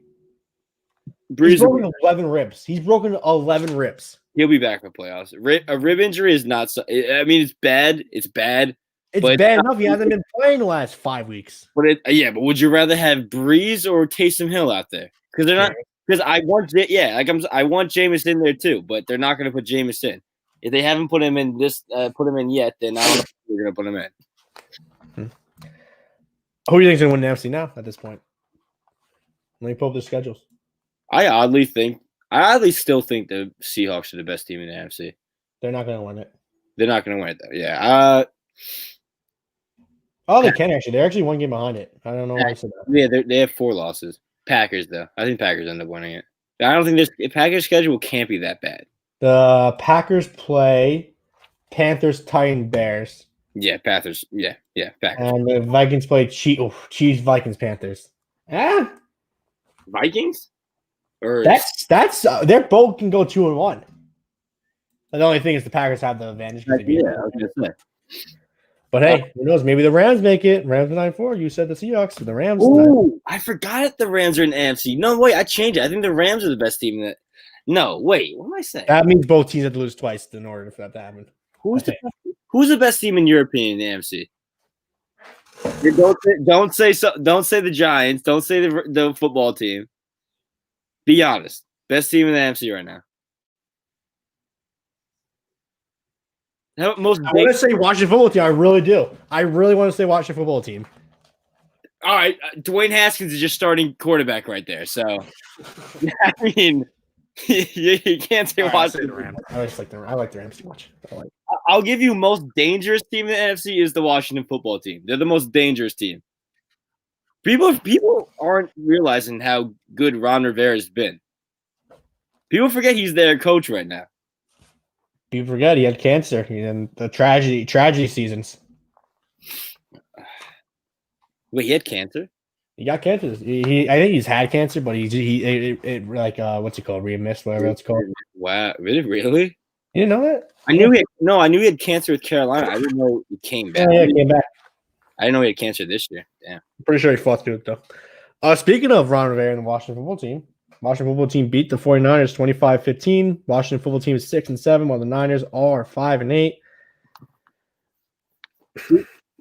He's broken 11 ribs. He's broken 11 ribs. He'll be back for playoffs. A rib injury is not. I mean, it's bad. It's bad. It's bad enough. He hasn't been playing the last 5 weeks. But but would you rather have Breeze or Taysom Hill out there? Because they're not. Because I want Jameis in there too, but they're not going to put Jameis in. If they haven't put him in yet, then I don't know if they're going to put him in. Who do you think is going to win the NFC now at this point? Let me pull up the schedules. I oddly still think the Seahawks are the best team in the NFC. They're not going to win it. They're not going to win it though. Yeah. They can actually. They're actually one game behind it. I don't know why I said that. Yeah, they have 4 losses. Packers though. I think Packers end up winning it. I don't think Packers schedule can't be that bad. The Packers play Panthers, Titans, Bears. Yeah, Panthers. Yeah, Packers. And the Vikings play Chiefs, Vikings, Panthers. Vikings? Or that's they're both can go 2-1. The only thing is the Packers have the advantage. I was gonna say. But hey, who knows? Maybe the Rams make it. Rams 9-4. You said the Seahawks. The Rams. Ooh, I forgot the Rams are in the NFC. No, wait, I changed it. I think the Rams are the best team in that. No, wait, what am I saying? That means both teams have to lose twice in order for that to happen. Who's the best team in your opinion in the NFC? Don't say the Giants. Don't say the football team. Be honest. Best team in the NFC right now. I want to say Washington football team. I really do. I really want to say Washington football team. All right, Dwayne Haskins is just starting quarterback right there. So, I mean, you can't say Washington. I like the Rams too much. I'll give you most dangerous team in the NFC is the Washington football team. They're the most dangerous team. People aren't realizing how good Ron Rivera has been. People forget he's their coach right now. People forget he had cancer and the tragedy seasons. Wait, he had cancer? He got cancer. I think he's had cancer, but it what's it called? Readmission, whatever it's called. Wow, really? You didn't know that? I knew he had cancer with Carolina. I didn't know he came back. Yeah, he came back. I didn't know he had cancer this year. Damn. I'm pretty sure he fought through it though. Speaking of Ron Rivera and the Washington football team, Washington football team beat the 49ers 25-15. Washington football team is 6-7, while the Niners are 5-8.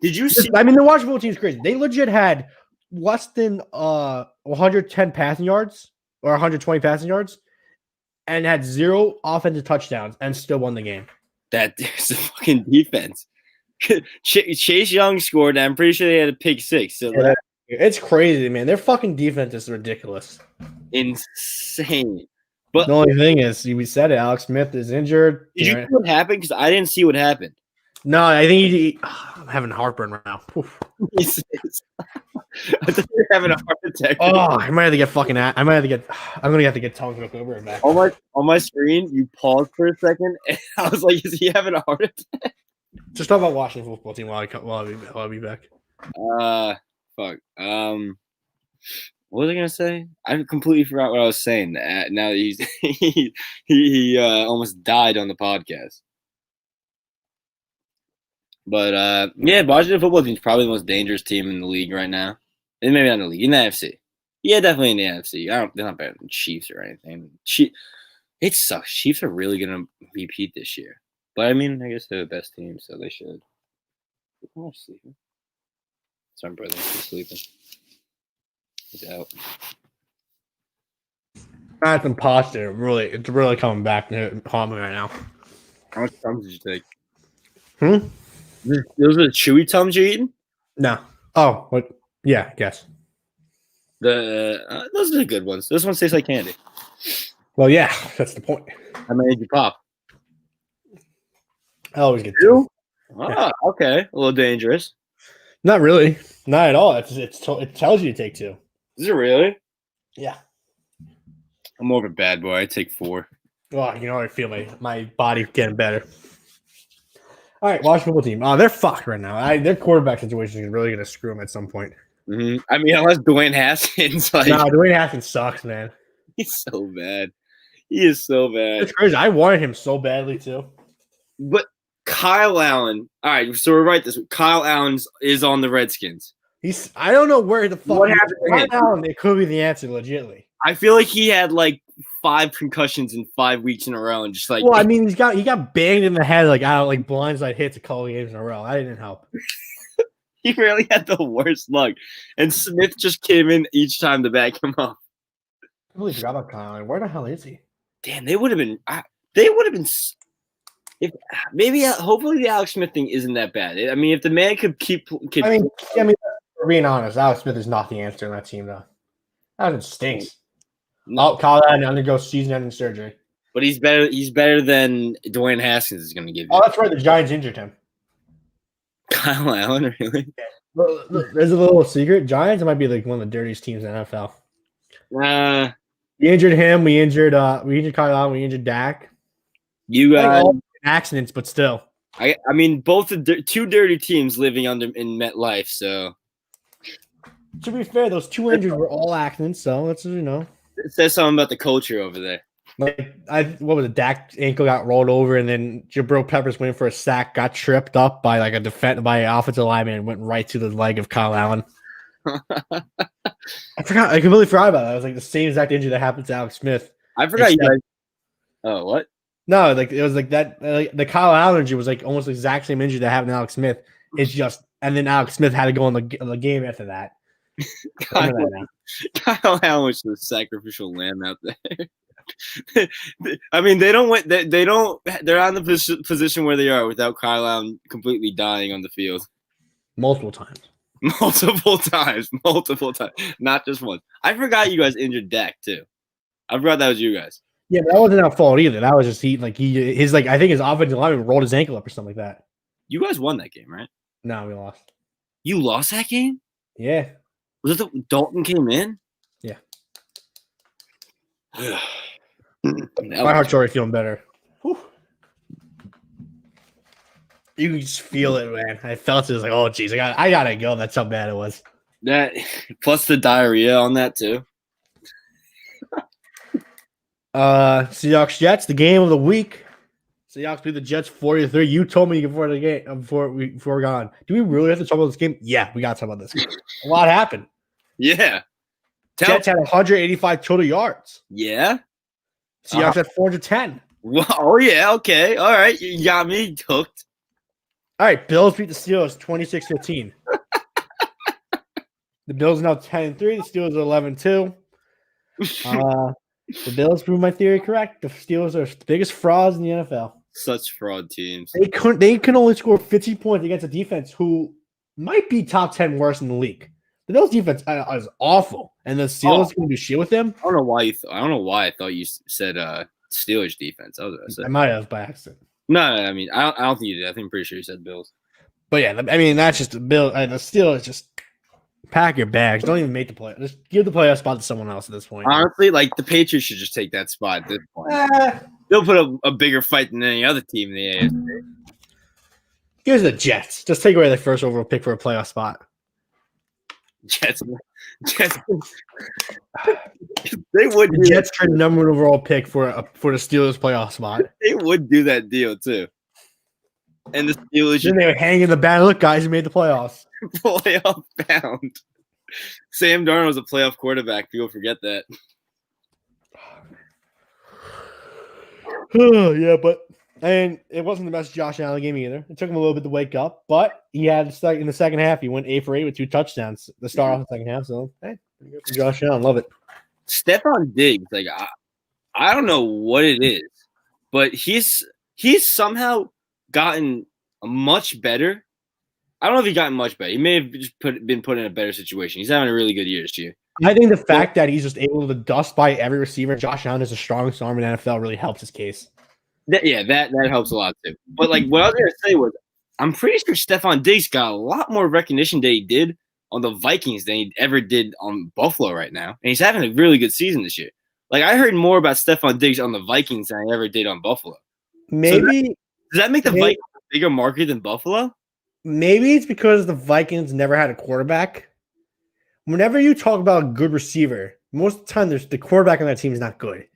Did you see? I mean, the Washington football team is crazy. They legit had less than 110 passing yards or 120 passing yards, and had 0 offensive touchdowns, and still won the game. That is a fucking defense. Chase Young scored. And I'm pretty sure they had a pick 6. So it's crazy, man. Their fucking defense is ridiculous. Insane. But the only thing is, we said it. Alex Smith is injured. Did you see what happened? Because I didn't see what happened. No, I think I'm having heartburn right now. I thought you were having a heart attack. Oh, I might have to get fucking. I'm gonna have to get tongue hook over back. On my screen, you paused for a second, and I was like, "Is he having a heart attack?" Just talk about Washington football team while I be back. Fuck. What was I gonna say? I completely forgot what I was saying. Now that he almost died on the podcast. But Washington football team is probably the most dangerous team in the league right now. And maybe not in the league, in the NFC. Yeah, definitely in the NFC. They're not better than Chiefs or anything. It sucks. Chiefs are really gonna repeat this year. But I mean, I guess they're the best team, so they should. Oh, sleeping. Sorry, brother. He's sleeping. He's out. That's imposter. It's really coming back to haunt me right now. How much Tums did you take? Hmm? Those are the chewy Tums you're eating? No. Oh, what? Yeah, I guess. Those are the good ones. Those ones taste like candy. Well, yeah, that's the point. How many did you pop? I always get Two? two. Ah, okay. A little dangerous. Not really. Not at all. It tells you to take two. Is it really? Yeah. I'm more of a bad boy. I take 4. Well, you know, I feel my body getting better. All right, Washington football team. They're fucked right now. Their quarterback situation is really going to screw them at some point. Mm-hmm. I mean, unless Dwayne Haskins, like, No, Dwayne Haskins sucks, man. he's so bad. He is so bad. It's crazy. I wanted him so badly too. But Kyle Allen. All right, so we're right. Kyle Allen is on the Redskins. I don't know where the fuck. What happened to him? Kyle Allen, it could be the answer, legitly. I feel like he had like 5 concussions in 5 weeks in a row, and just like. Well, I mean, he got banged in the head like blindside hits a couple games in a row. That didn't help. He really had the worst luck, and Smith just came in each time to back him up. I completely forgot about Kyle Allen. Where the hell is he? Damn, they would have been. They would have been. If maybe, hopefully, the Alex Smith thing isn't that bad. I mean, if the man could keep. I mean, for being honest, Alex Smith is not the answer in that team, though. That stinks. No, Kyle Allen undergoes season-ending surgery. But he's better. He's better than Dwayne Haskins is going to give you. Oh, that's right. The Giants injured him. Kyle Allen, really? Look, there's a little secret. Giants might be like one of the dirtiest teams in the NFL. We injured him. We injured Kyle Allen. We injured Dak. You guys accidents, but still. I mean, both the two dirty teams living in MetLife. So to be fair, those 2 injuries were all accidents. So let's it says something about the culture over there. Like what was it? Dak's ankle got rolled over, and then Jabril Peppers went for a sack, got tripped up by like by an offensive lineman, and went right to the leg of Kyle Allen. I completely forgot about that. It was like the same exact injury that happened to Alex Smith. I forgot you guys. Oh, what? No, like it was like that. The Kyle Allen injury was like almost the exact same injury that happened to Alex Smith. It's just, and then Alex Smith had to go on the game after that. Kyle Allen was the sacrificial lamb out there. I mean, they don't win. They don't. They're on the position where they are without Kyle Allen completely dying on the field multiple times, not just once. I forgot you guys injured Dak too. I forgot that was you guys. Yeah, but that wasn't our fault either. That was just I think his offensive lineman rolled his ankle up or something like that. You guys won that game, right? No, we lost. You lost that game? Yeah. Was it Dalton came in? Yeah. My heart's already feeling better. Whew. You can just feel it, man. I felt it. Was like, oh, geez, I gotta go. That's how bad it was. That plus the diarrhea on that too. Seahawks Jets, the game of the week. Seahawks beat the Jets 40-3. You told me before the game before we got on. Do we really have to talk about this game? Yeah, we got to talk about this game. A lot happened. Yeah. Jets had 185 total yards. Yeah. Seahawks had 410. Well, oh yeah, okay. All right. You got me hooked. All right, Bills beat the Steelers 26-15. The Bills are now 10-3. The Steelers are 11-2. The Bills proved my theory correct. The Steelers are the biggest frauds in the NFL. Such fraud teams. They can only score 50 points against a defense who might be top 10 worst in the league. The Bills defense is awful, and the Steelers can do shit with them. I don't know why I thought you said Steelers defense. I might have by accident. No, I mean I don't think you did. I think I'm pretty sure you said Bills. But yeah, I mean that's just the Bills. The Steelers just pack your bags. Don't even make the play. Just give the playoff spot to someone else at this point. Honestly, like the Patriots should just take that spot at this point. They'll put a bigger fight than any other team in the AFC. Here's the Jets. Just take away the first overall pick for a playoff spot. Jets. They would. The Jets trade the number 1 overall pick for the Steelers playoff spot. They would do that deal too. And the Steelers. Then they would hang in the band. Look, guys, we made the playoffs. Playoff bound. Sam Darnold was a playoff quarterback. People forget that. Yeah, but it wasn't the best Josh Allen game either. It took him a little bit to wake up, but he had in the second half. He went 8 for 8 with 2 touchdowns. The start off the second half. So hey, pretty good for Josh Allen. Love it. Stephon Diggs, like I don't know what it is, but he's somehow gotten much better. I don't know if he gotten much better. He may have just been put in a better situation. He's having a really good year this year. I think the fact that he's just able to dust by every receiver, Josh Allen is the strongest arm in the NFL, really helps his case. That helps a lot too. But like what I was gonna say was, I'm pretty sure Stephon Diggs got a lot more recognition than he did on the Vikings than he ever did on Buffalo right now, and he's having a really good season this year. Like I heard more about Stephon Diggs on the Vikings than I ever did on Buffalo. Maybe does that make the Vikings a bigger market than Buffalo? Maybe it's because the Vikings never had a quarterback. Whenever you talk about a good receiver, most of the time the quarterback on that team is not good.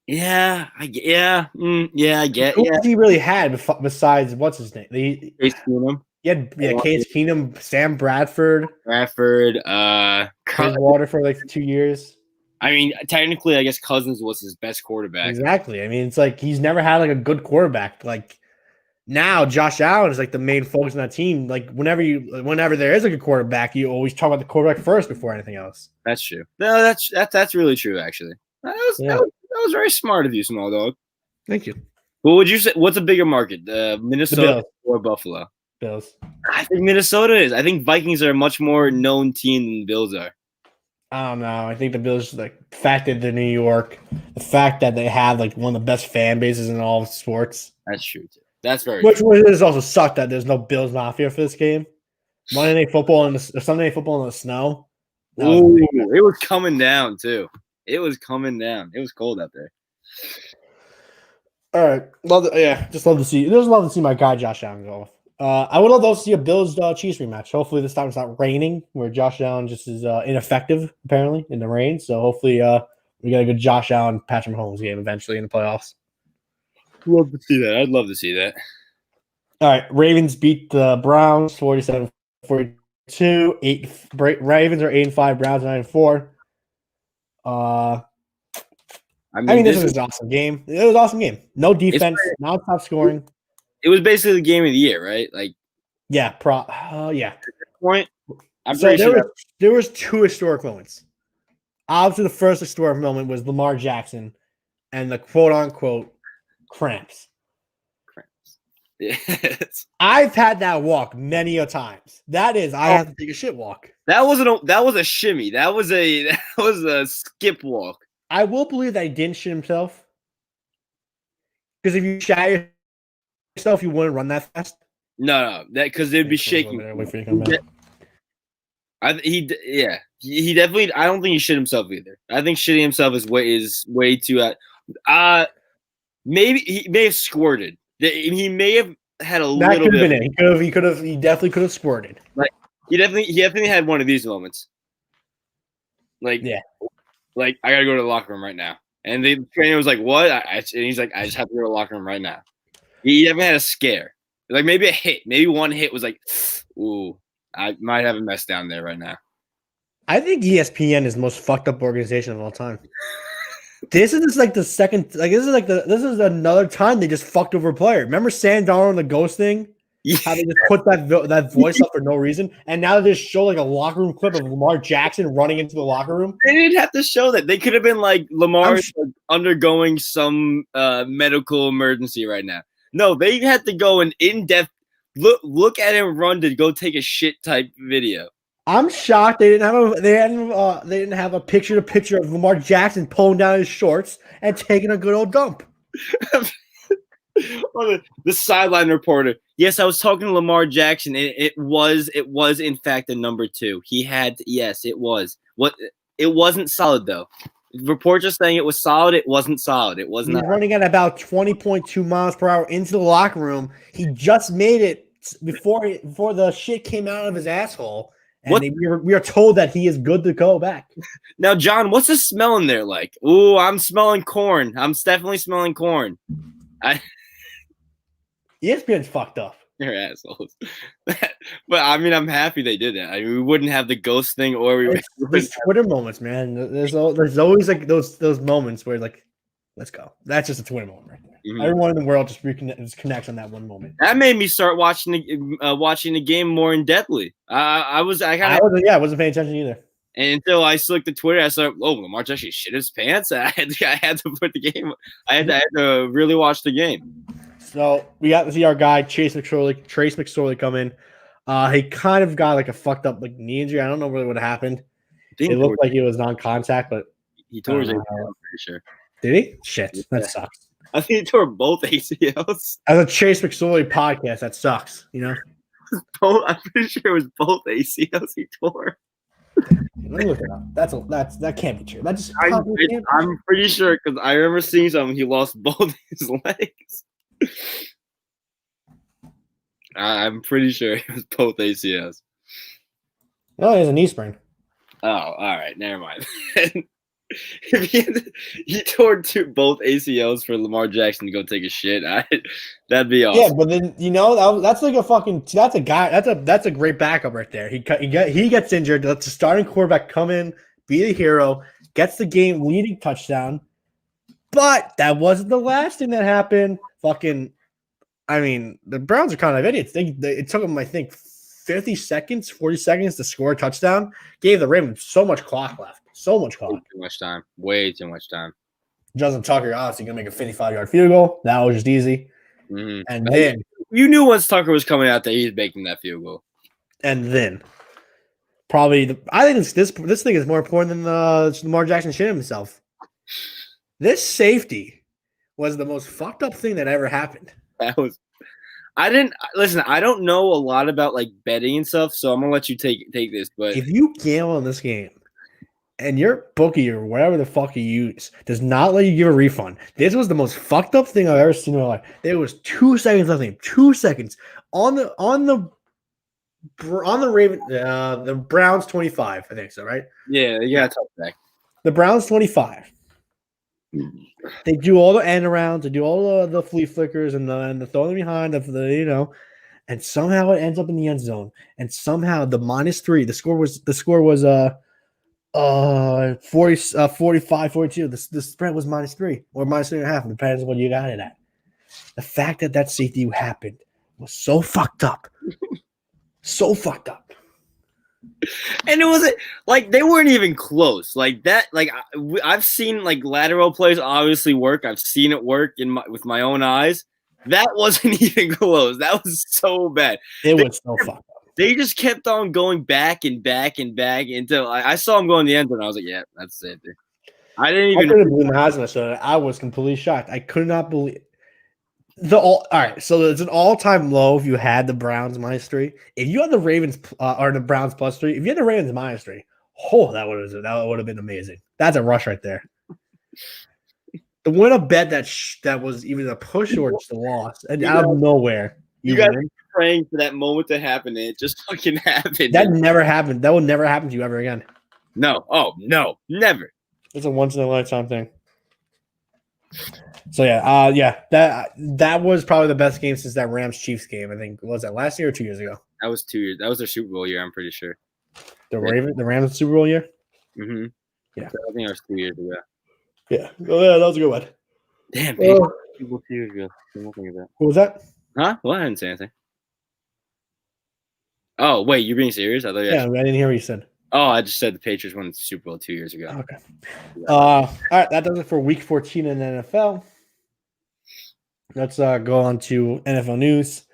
I get. Who has he really had besides what's his name? Case Keenum. Case Keenum, Sam Bradford, Bridgewater for like 2 years. I mean, technically, I guess Cousins was his best quarterback. Exactly. I mean, it's like he's never had like a good quarterback. Like now, Josh Allen is like the main focus on that team. Like whenever there is a good quarterback, you always talk about the quarterback first before anything else. That's true. No, that's really true. Actually, that was very smart of you, small dog. Thank you. What would you say? What's a bigger market, Minnesota or Buffalo? Bills. I think Minnesota is. I think Vikings are a much more known team than the Bills are. I don't know. I think the Bills, like the fact that they're New York, the fact that they have like one of the best fan bases in all of sports. That's true too. That's very Which is also sucked that there's no Bills Mafia for this game. Monday Night Football and Sunday Night Football in the snow. Ooh, it was coming down too. It was coming down. It was cold out there. All right, just love to see. There's love to see my guy Josh Allen go off. I would love to see a Bills Chiefs rematch. Hopefully this time it's not raining, where Josh Allen just is ineffective apparently in the rain. So hopefully we get a good Josh Allen Patrick Mahomes game eventually in the playoffs. Love to see that. I'd love to see that. All right, Ravens beat the Browns 47-42. Ravens are 8-5. Browns are 9-4. I mean, this was an awesome game. It was an awesome game. No defense, non-stop scoring. It was basically the game of the year, right? Like, yeah, yeah. Point. There was 2 historic moments. Obviously, the first historic moment was Lamar Jackson and the quote-unquote cramps. Yes. I've had that walk many a times. That is, I have to take a shit walk. That was a shimmy. That was a skip walk. I will believe that he didn't shit himself. Because if you shat yourself, you wouldn't run that fast. No, that because they'd be shaking. He definitely. I don't think he shit himself either. I think shitting himself is way too. Maybe he may have squirted. He may have had a little bit. He definitely could have squirted. Like he definitely had one of these moments. Like I gotta go to the locker room right now, and the trainer was like, "What?" And he's like, "I just have to go to the locker room right now." He definitely had a scare, like maybe a hit, maybe one hit was like, "Ooh, I might have a mess down there right now." I think ESPN is the most fucked up organization of all time. This is like the second, like this is another time they just fucked over a player. Remember Sam Darnold and the ghost thing? Yeah. How they just put that voice up for no reason, and now they just show like a locker room clip of Lamar Jackson running into the locker room. They didn't have to show that. They could have been like Lamar's undergoing some medical emergency right now. No, they had to go an in-depth look at him run to go take a shit type video. I'm shocked they didn't have a picture of Lamar Jackson pulling down his shorts and taking a good old dump. The sideline reporter. Yes, I was talking to Lamar Jackson. It was in fact a number 2. He had yes, it was. It wasn't solid though. Reports are saying it was solid. It wasn't solid. It was not. He's running at about 20.2 miles per hour into the locker room. He just made it before the shit came out of his asshole. And we are told that he is good to go back. Now, John, what's the smell in there like? Ooh, I'm smelling corn. I'm definitely smelling corn. ESPN's fucked up. You're assholes. But I mean, I'm happy they did that. I mean, we wouldn't have the ghost thing, or we It's wouldn't these Twitter moments, man. There's always like those moments where like, let's go. That's just a Twitter moment right there. Mhm. Everyone in the world just connects on that one moment. That made me start watching the game more in depthly. I wasn't paying attention either. And until I looked at Twitter, I saw, oh, Lamar actually shit his pants. I had to put the game. I had to really watch the game. So we got to see our guy Trace McSorley come in. He kind of got like a fucked up like knee injury. I don't know really what happened. It looked like it was non-contact, but he tore his ACL. I'm pretty sure. Did he? Shit, that sucks. I think he tore both ACLs. As a Chase McSorley podcast, that sucks. You know. I'm pretty sure it was both ACLs he tore. Let me look it up. That can't be true. That just I'm pretty sure because I remember seeing something. He lost both his legs. I'm pretty sure it was both ACLs. No, he has a knee sprain. Oh, all right, never mind. He tore both ACLs for Lamar Jackson to go take a shit. That'd be awesome. Yeah, but then that's like a fucking that's a guy that's a great backup right there. He gets injured. Lets the starting quarterback come in, be the hero, gets the game leading touchdown. But that wasn't the last thing that happened. Fucking, I mean, the Browns are kind of idiots. It took them, I think, 40 seconds to score a touchdown. Gave the Ravens so much clock left. So much clock. Too much time. Way too much time. Justin Tucker obviously going to make a 55-yard field goal. That was just easy. Mm-hmm. And then you knew once Tucker was coming out that he's making that field goal. And then probably I think this thing is more important than Lamar Jackson shit himself. This safety was the most fucked up thing that ever happened. I don't know a lot about like betting and stuff, so I'm gonna let you take this. But if you gamble on this game and your bookie or whatever the fuck you use does not let you give a refund, this was the most fucked up thing I've ever seen in my life. There was 2 seconds left. 2 seconds on the Ravens, the Browns 25, I think so, right? Yeah, you got touchback. The Browns 25. They do all the end arounds, they do all the flea flickers and the throwing behind and somehow it ends up in the end zone. And somehow the -3, the score was 45, 42. The spread was -3 or -3.5, depends on what you got it at. The fact that safety happened was so fucked up. So fucked up. And it wasn't like they weren't even close. Like that, like I've seen like lateral plays obviously work. I've seen it work with my own eyes. That wasn't even close. That was so bad. It was so fucked up. They just kept on going back and back and back until I saw him go in the end zone. I was like, yeah, that's it. I didn't even believe my eyes when I saw it. I was completely shocked. I could not believe all right. So it's an all-time low if you had the Browns -3. If you had the Ravens or the Browns +3, if you had the Ravens -3, that would have been amazing. That's a rush right there. To win a bet that was even a push or just a loss, and out of nowhere, you got to be praying for that moment to happen, and it just fucking happened. That never happened. That will never happen to you ever again. No. Oh no, never. It's a once in a lifetime thing. So that was probably the best game since that Rams Chiefs game. I think was that last year or 2 years ago? That was 2 years. That was their Super Bowl year. I'm pretty sure. The Rams Super Bowl year. Mm-hmm. Yeah, I think it was 2 years ago. Yeah. Oh yeah, that was a good one. Damn. Super Bowl 2 years ago. What was that? Huh? Well, I didn't say anything. Oh wait, you're being serious? I thought. Yeah, I didn't hear what you said. Oh, I just said the Patriots won the Super Bowl 2 years ago. Okay. All right, that does it for Week 14 in the NFL. Let's go on to NFL news.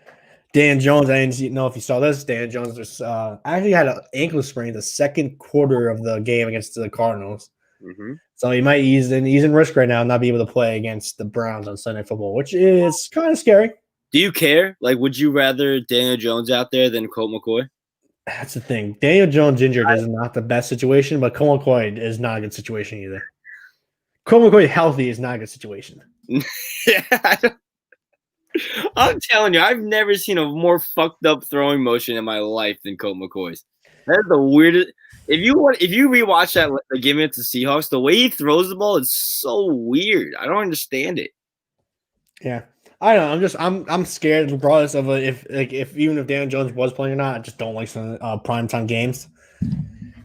Dan Jones, I didn't know if you saw this. Dan Jones was actually had an ankle sprain the second quarter of the game against the Cardinals. Mm-hmm. So he might ease in risk right now and not be able to play against the Browns on Sunday Football, which is kind of scary. Do you care? Like, would you rather Daniel Jones out there than Colt McCoy? That's the thing. Daniel Jones injured is not the best situation, but Colt McCoy is not a good situation either. Colt McCoy healthy is not a good situation. Yeah, I'm telling you, I've never seen a more fucked up throwing motion in my life than Colt McCoy's. That's the weirdest. If you rewatch that the game against the Seahawks, the way he throws the ball is so weird. I don't understand it. Yeah. I don't know. I'm scared regardless of if even if Daniel Jones was playing or not. I just don't like some primetime games.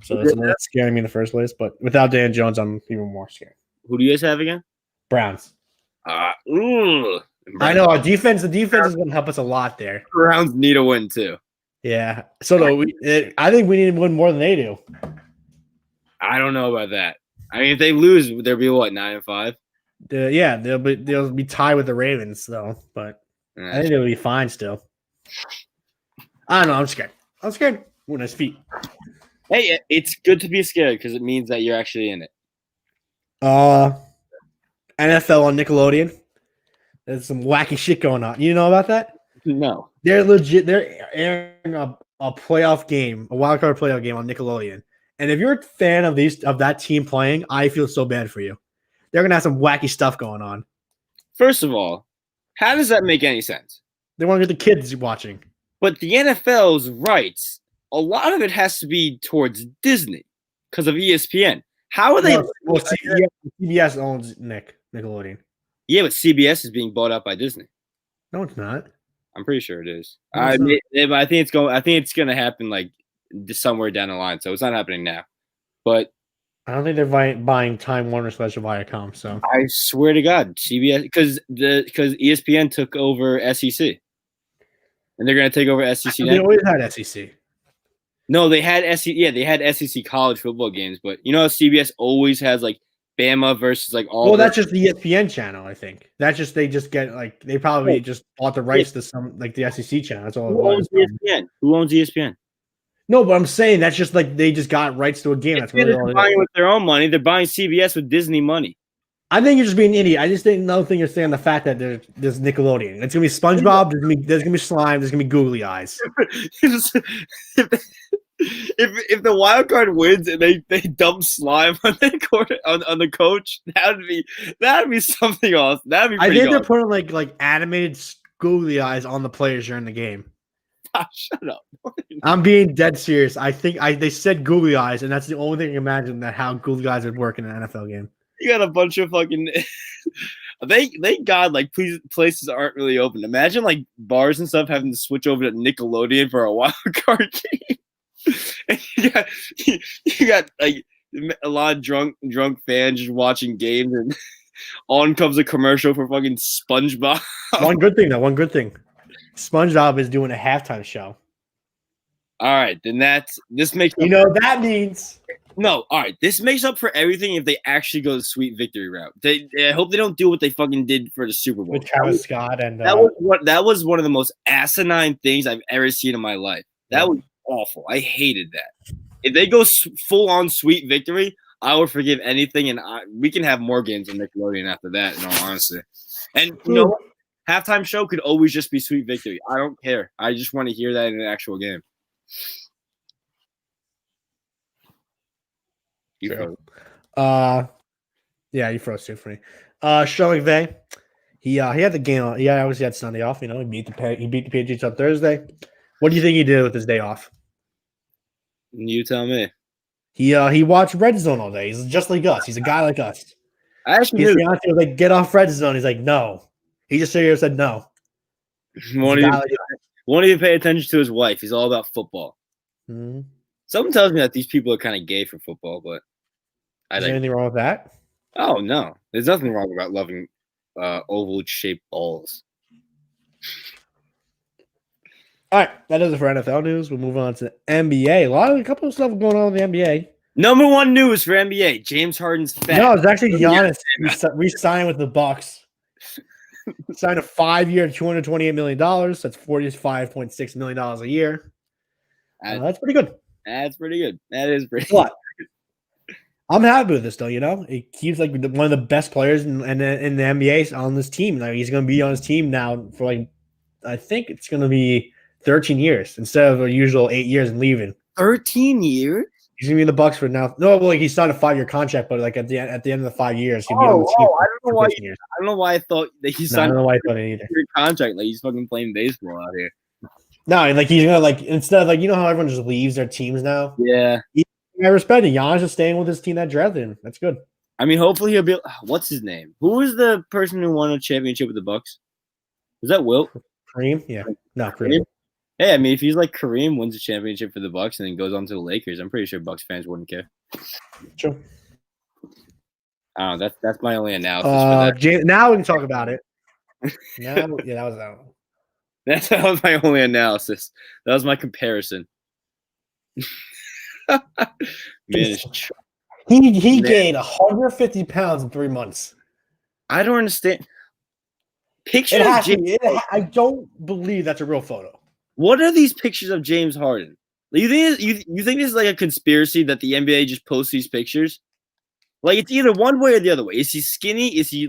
So that's scaring me in the first place. But without Daniel Jones, I'm even more scared. Who do you guys have again? Browns. Ooh. I know the defense is going to help us a lot there. Browns need a win too. Yeah. So I think we need to win more than they do. I don't know about that. I mean, if they lose, they'll be what, 9-5? Yeah, they'll be tied with the Ravens though, but I think they'll be fine still. I don't know. I'm scared. Ooh, nice feet. Hey, it's good to be scared because it means that you're actually in it. NFL on Nickelodeon. There's some wacky shit going on. You know about that? No. They're legit. They're airing a playoff game, a wild card playoff game on Nickelodeon. And if you're a fan of that team playing, I feel so bad for you. They're gonna have some wacky stuff going on. First of all, how does that make any sense? They want to get the kids watching. But the NFL's rights, a lot of it has to be towards Disney because of ESPN. How are they? Well, CBS owns Nickelodeon. Yeah, but CBS is being bought out by Disney. No, it's not. I'm pretty sure it is. No, I think it's going. I think it's going to happen like somewhere down the line. So it's not happening now. But I don't think they're buying Time Warner / Viacom. So I swear to God, CBS because ESPN took over SEC, and they're going to take over SEC. They always had SEC. No, they had SEC. Yeah, they had SEC college football games, but you know, CBS always has like Bama versus like all. Well, that's just the ESPN channel, I think. That's just they just get like they probably just bought the rights to some like the SEC channel. That's all. Who owns ESPN? Who owns ESPN? No, but I'm saying that's just like they just got rights to a game. That's really all buying with their own money. They're buying CBS with Disney money. I think you're just being an idiot. I just think another thing you're saying the fact that there's Nickelodeon. It's gonna be SpongeBob. There's gonna be slime. There's gonna be googly eyes. If the wild card wins and they dump slime on the coach, that'd be something else. That'd be. I think they're putting like animated googly eyes on the players during the game. Shut up. I'm being dead serious. I think they said googly eyes, and that's the only thing I can imagine that how googly eyes would work in an NFL game. You got a bunch of fucking. Thank God, like places aren't really open. Imagine like bars and stuff having to switch over to Nickelodeon for a wild card game. And you got like a lot of drunk fans just watching games, and on comes a commercial for fucking SpongeBob. One good thing. SpongeBob is doing a halftime show. All right, then this makes that means no. All right, this makes up for everything if they actually go the sweet victory route. I hope they don't do what they fucking did for the Super Bowl with Travis Scott, and that was one of the most asinine things I've ever seen in my life. That was awful. I hated that. If they go full on sweet victory, I would forgive anything, and we can have more games on Nickelodeon after that. In all honesty, and you know what? Halftime show could always just be sweet victory. I don't care. I just want to hear that in an actual game. You froze. Yeah, you froze too for me. Sean McVay, he had the game. He obviously had Sunday off. You know, he beat the Patriots on Thursday. What do you think he did with his day off? You tell me. He watched Red Zone all day. He's just like us. He's a guy like us. I actually was like, get off Red Zone. He's like, no. He just said no. Won't even pay attention to his wife. He's all about football. Mm-hmm. Someone tells me that these people are kind of gay for football, but is there anything wrong with that? Oh no, there's nothing wrong about loving oval-shaped balls. All right, that does it for NFL news. We'll move on to NBA. A couple of stuff going on in the NBA. Number one news for NBA: James Harden's fat. No, it's actually Giannis re-signed with the Bucks. Signed a 5-year, $228 million. That's $45.6 million a year. That's pretty good. That's pretty good. That is pretty good. I'm happy with this, though. You know, it keeps like one of the best players in the NBA on this team. Like he's going to be on his team now for I think it's going to be 13 years instead of the usual 8 years and leaving. 13 years? He's gonna be in the Bucks for now. No, well, he signed a 5-year contract, but like at the end of the 5 years, he'll be on the team. I don't know why I thought that he signed. I don't know why I thought it either. Contract, like he's fucking playing baseball out here. No, and like he's gonna instead of you know how everyone just leaves their teams now. Yeah, I respect it. Giannis is staying with his team that drafted him. That's good. I mean, hopefully he'll be. What's his name? Who is the person who won a championship with the Bucks? Is that Wilt? Kareem? Yeah. No, Kareem. Kareem? Hey, I mean, if he's like Kareem, wins a championship for the Bucks and then goes on to the Lakers, I'm pretty sure Bucks fans wouldn't care. True. I don't know. That's my only analysis for that. Now we can talk about it. Now, yeah, that was That was my only analysis. That was my comparison. Man, he gained 150 pounds in 3 months. I don't understand. Pictures of James. I don't believe that's a real photo. What are these pictures of James Harden? You think this is like a conspiracy that the NBA just posts these pictures? Like it's either one way or the other way. Is he skinny? Is he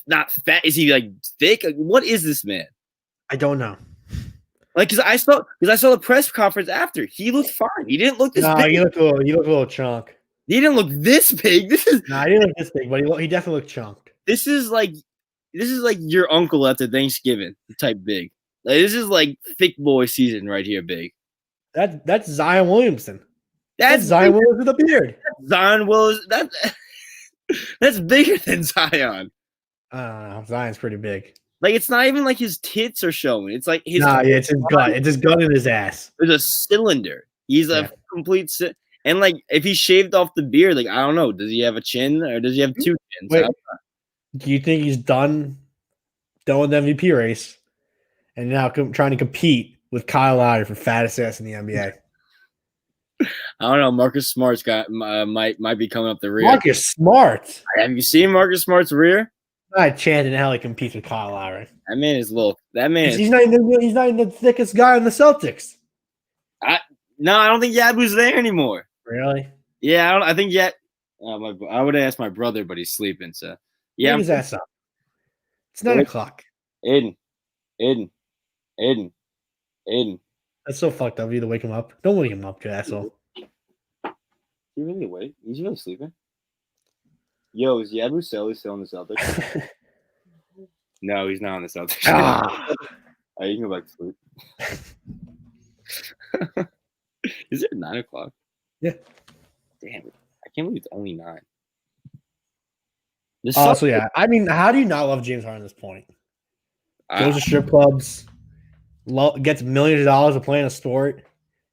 not fat? Is he like thick? Like, what is this man? I don't know. Like, because I saw the press conference after. He looked fine. He didn't look this big. He looked a little chunk. He didn't look this big. He didn't look this big, but he definitely looked chunked. This is like your uncle after Thanksgiving type big. Like this is like thick boy season right here, big. That's Zion Williamson. That's Zion Williamson with a beard. Zion Williamson. That's bigger than Zion. Zion's pretty big. Like it's not even like his tits are showing. It's like his it's his gut. It's his gut in his ass. There's a cylinder. He's a complete and like if he shaved off the beard, like I don't know, does he have a chin or does he have 2 chins? Wait, do you think he's done with the MVP race and now trying to compete with Kyle Lowry for fattest ass in the NBA? I don't know. Marcus Smart's might be coming up the rear. Marcus Smart. Have you seen Marcus Smart's rear? Not a chance in hell he competes with Kyle Lowry. That man is little. That man. He's not even the thickest guy in the Celtics. No, I don't think Yabu's there anymore. Really? Yeah, I think Yab. I would ask my brother, but he's sleeping. So yeah, his ass up. It's 9 o'clock. Aiden. That's so fucked up. You to wake him up. Don't wake him up, you asshole. Is he really awake? Is he really sleeping? Yo, is Yabu still in the Celtics? No, he's not on the Celtics. You can go back to sleep. Is it 9 o'clock? Yeah. Damn it. I can't believe it's only 9. So yeah. I mean, how do you not love James Harden at this point? Goes to strip clubs, gets millions of dollars to play in a sport,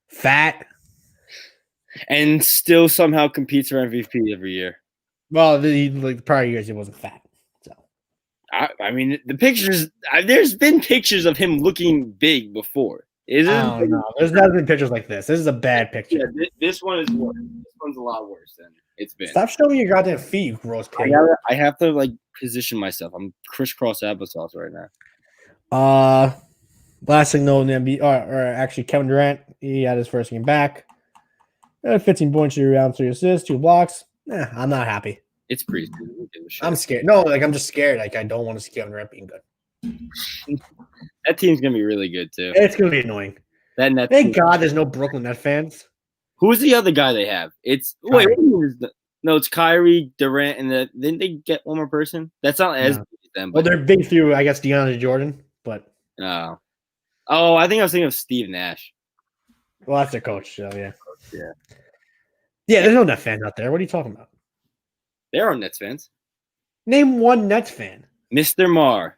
fat. And still somehow competes for MVP every year. Well, the prior years he wasn't fat. So, I mean, the pictures. There's been pictures of him looking big before. I don't know. There's never been pictures like this. This is a bad picture. Yeah, this one is worse. This one's a lot worse than it's been. Stop showing me your goddamn feet, you gross pig. I have to like position myself. I'm crisscross applesauce right now. Last thing though in the NBA, or actually Kevin Durant, he had his first game back. 15 points, 2 rebounds, 3 assists, 2 blocks. I'm not happy. It's pretty. I'm scared. No, I'm just scared. Like I don't want to see Kevin Durant being good. That team's gonna be really good too. It's gonna be annoying. Thank God there's no Brooklyn Nets fans. Who's the other guy they have? It's Kyrie. It's Kyrie, Durant, and didn't they get one more person? That's not as big as them. Well, they're big through, I guess, DeAndre Jordan, but I think I was thinking of Steve Nash. Well, that's their coach, so yeah. There's no Nets fans out there. What are you talking about? There are Nets fans. Name one Nets fan. Mr. Marr.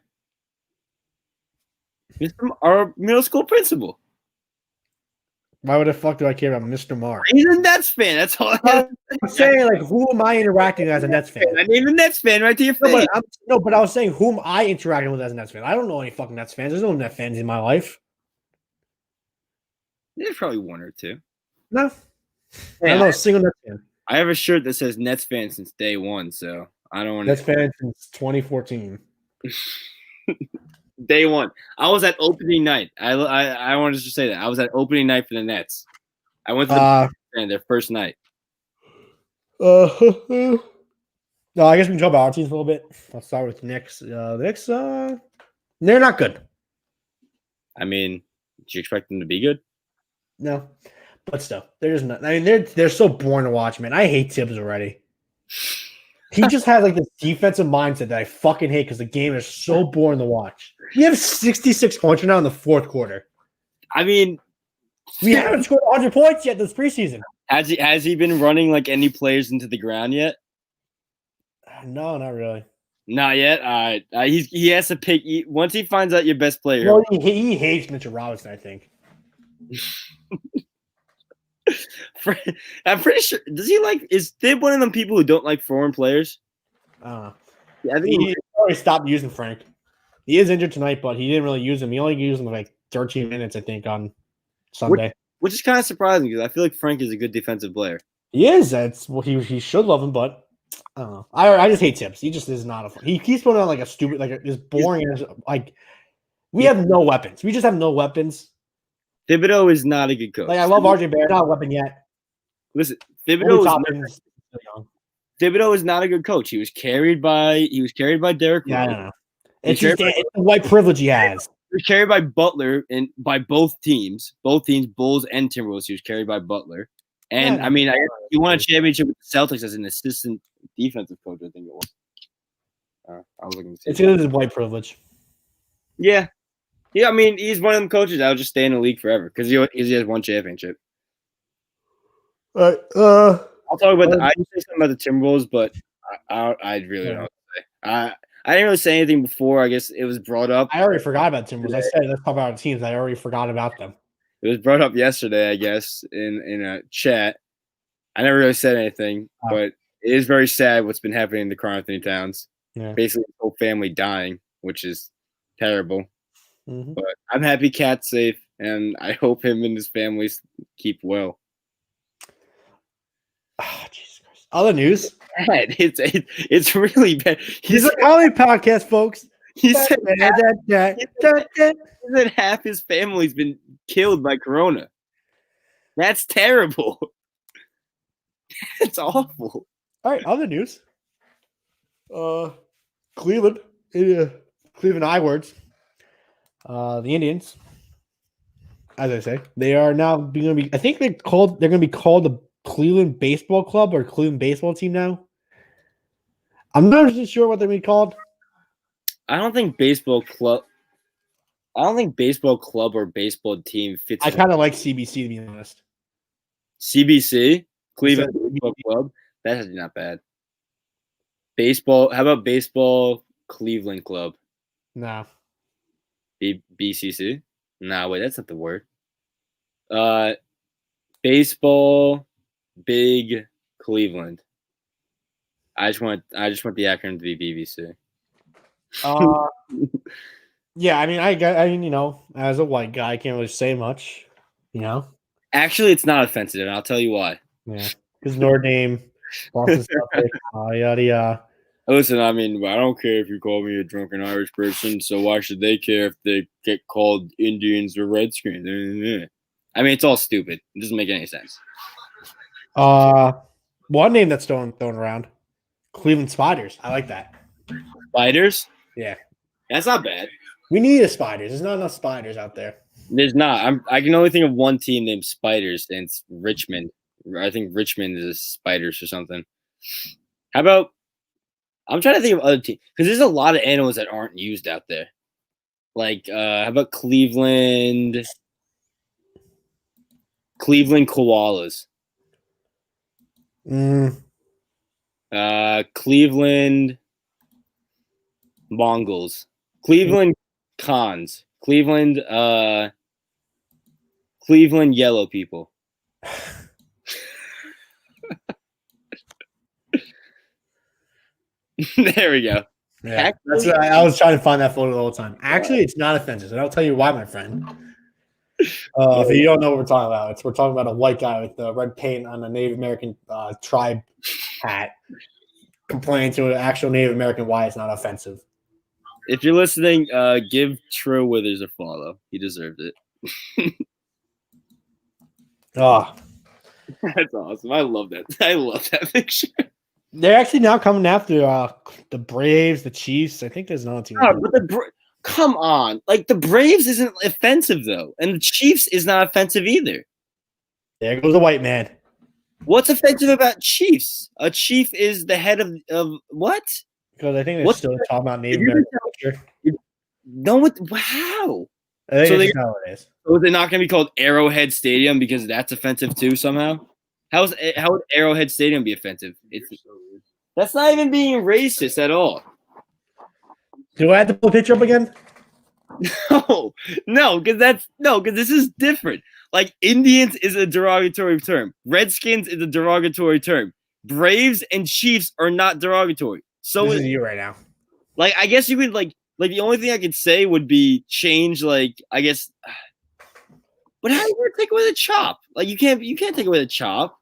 Our middle school principal. Why would the fuck do I care about Mr. Marr? He's a Nets fan. That's all I'm saying. Like, who am I interacting with as a Nets fan? I named a Nets fan right to your face. But I was saying, who am I interacting with as a Nets fan? I don't know any fucking Nets fans. There's no Nets fans in my life. There's probably one or two. No. I don't know a single Nets fan. I have a shirt that says Nets fan since day one, so I don't want Nets fan since 2014. Day one. I was at opening night. I wanted to say that. I was at opening night for the Nets. I went to their first night. No, I guess we can talk about our teams a little bit. I'll start with the Knicks. The Knicks, they're not good. I mean, did you expect them to be good? No. But still, they're just not. I mean, they're so boring to watch, man. I hate Tibbs already. He just has like this defensive mindset that I fucking hate because the game is so boring to watch. We have 6,600 now in the fourth quarter. I mean, we haven't scored 100 points yet this preseason. Has he been running like any players into the ground yet? No, not really. Not yet. All right. He has to pick once he finds out your best player. Well, he hates Mitchell Robinson, I think. I'm pretty sure. Does he like? Is Thib one of them people who don't like foreign players? Yeah, I think he already stopped using Frank. He is injured tonight, but he didn't really use him. He only used him like 13 minutes, I think, on Sunday. Which is kind of surprising because I feel like Frank is a good defensive player. He is. That's well, he should love him, but I don't know. I just hate Tibbs. He just is not a fun. He keeps putting on like a stupid, like this boring. Like we have no weapons. We just have no weapons. Thibodeau is not a good coach. Like I love RJ Barrett, not a weapon yet. Listen, Thibodeau is not a good coach. He was carried by Derek. Yeah, I don't know. It's the white privilege he has. He was carried by Butler and by both teams, Bulls and Timberwolves. He was carried by Butler. And I mean, he won a championship with the Celtics as an assistant defensive coach. I think it was. I was looking to see. It's because of white privilege. Yeah. I mean, he's one of them coaches that will just stay in the league forever because he has one championship. I'll talk about. I say something about the Timberwolves, but I really don't say. I didn't really say anything before. I guess it was brought up. I already forgot about Timberwolves. I said let's talk about our teams. I already forgot about them. It was brought up yesterday, I guess, in a chat. I never really said anything, but it is very sad what's been happening in the Karl-Anthony Towns. Yeah. Basically, the whole family dying, which is terrible. Mm-hmm. But I'm happy Cat's safe, and I hope him and his family keep well. Oh, Jesus Christ. Other news. It's really bad. He's a comedy podcast, folks. He said half his family's been killed by corona. That's terrible. That's awful. All right, other news. Cleveland. Cleveland I-words. The Indians, as I say, they are now going to be. I think they're going to be called the Cleveland Baseball Club or Cleveland Baseball Team now. I'm not really sure what they're going to be called. I don't think baseball club or baseball team fits. I kind of like CBC, to be honest. CBC, Cleveland Baseball Club. That's actually not bad. Baseball. How about baseball Cleveland Club? No. BCC? Nah, wait, that's not the word. Baseball Big Cleveland. I just want the acronym to be BBC. Yeah, I mean, you know, as a white guy, I can't really say much, you know. Actually, it's not offensive, and I'll tell you why. Yeah, because Notre Dame, Boston Celtics, yada yada. Listen, I mean, I don't care if you call me a drunken Irish person, so why should they care if they get called Indians or Redskins? I mean, it's all stupid. It doesn't make any sense. One name that's thrown around, Cleveland Spiders. I like that. Spiders? Yeah. That's not bad. We need a Spiders. There's not enough Spiders out there. There's not. I can only think of one team named Spiders, and it's Richmond. I think Richmond is Spiders or something. How about I'm trying to think of other teams because there's a lot of animals that aren't used out there. Like, how about Cleveland koalas? Cleveland Mongols. Cleveland cons. Cleveland yellow people. There we go. Yeah, that's what I was trying to find that photo the whole time. Actually, it's not offensive, and I'll tell you why, my friend. If you don't know what we're talking about, we're talking about a white guy with the red paint on a Native American tribe hat, complaining to an actual Native American why it's not offensive. If you're listening, give True Withers a follow. He deserved it. Oh, that's awesome! I love that. I love that picture. They're actually now coming after the Braves, the Chiefs. I think there's another team. Oh, but come on, like the Braves isn't offensive though, and the Chiefs is not offensive either. There goes a white man. What's offensive about Chiefs? A chief is the head of what? Because I think they're still talking about Native American culture. No, how? I think that's how it is. So they're not going to be called Arrowhead Stadium because that's offensive too somehow. How would Arrowhead Stadium be offensive? That's not even being racist at all. Do I have to pull the picture up again? No, because this is different. Like Indians is a derogatory term. Redskins is a derogatory term. Braves and Chiefs are not derogatory. So this is you right now. Like I guess you could like the only thing I could say would be change I guess. But how are you gonna take away the chop? Like you can't take away the chop.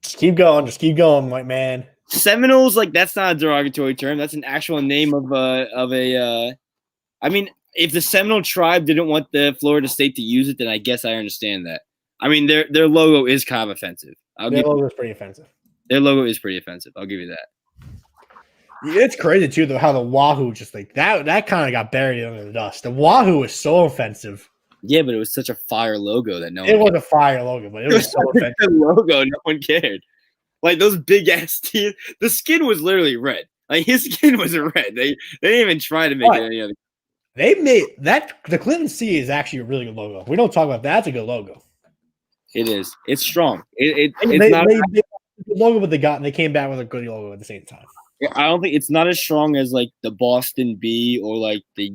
Just keep going, white man. Seminoles, that's not a derogatory term. That's an actual name of a. I mean, if the Seminole tribe didn't want the Florida State to use it, then I guess I understand that. I mean, their logo is kind of offensive. Their logo is pretty offensive. Their logo is pretty offensive. I'll give you that. It's crazy too, though, how the Wahoo just that kind of got buried under the dust. The Wahoo was so offensive. Yeah, but it was such a fire logo that it was a fire logo, but it was so offensive. Logo, no one cared. Like those big ass teeth. The skin was literally red. Like his skin was red. They didn't even try to make it any other. They made that the Clinton C is actually a really good logo. We don't talk about that. That's a good logo. It is. It's strong. It's not a good logo, but they came back with a good logo at the same time. I don't think it's not as strong as the Boston B or the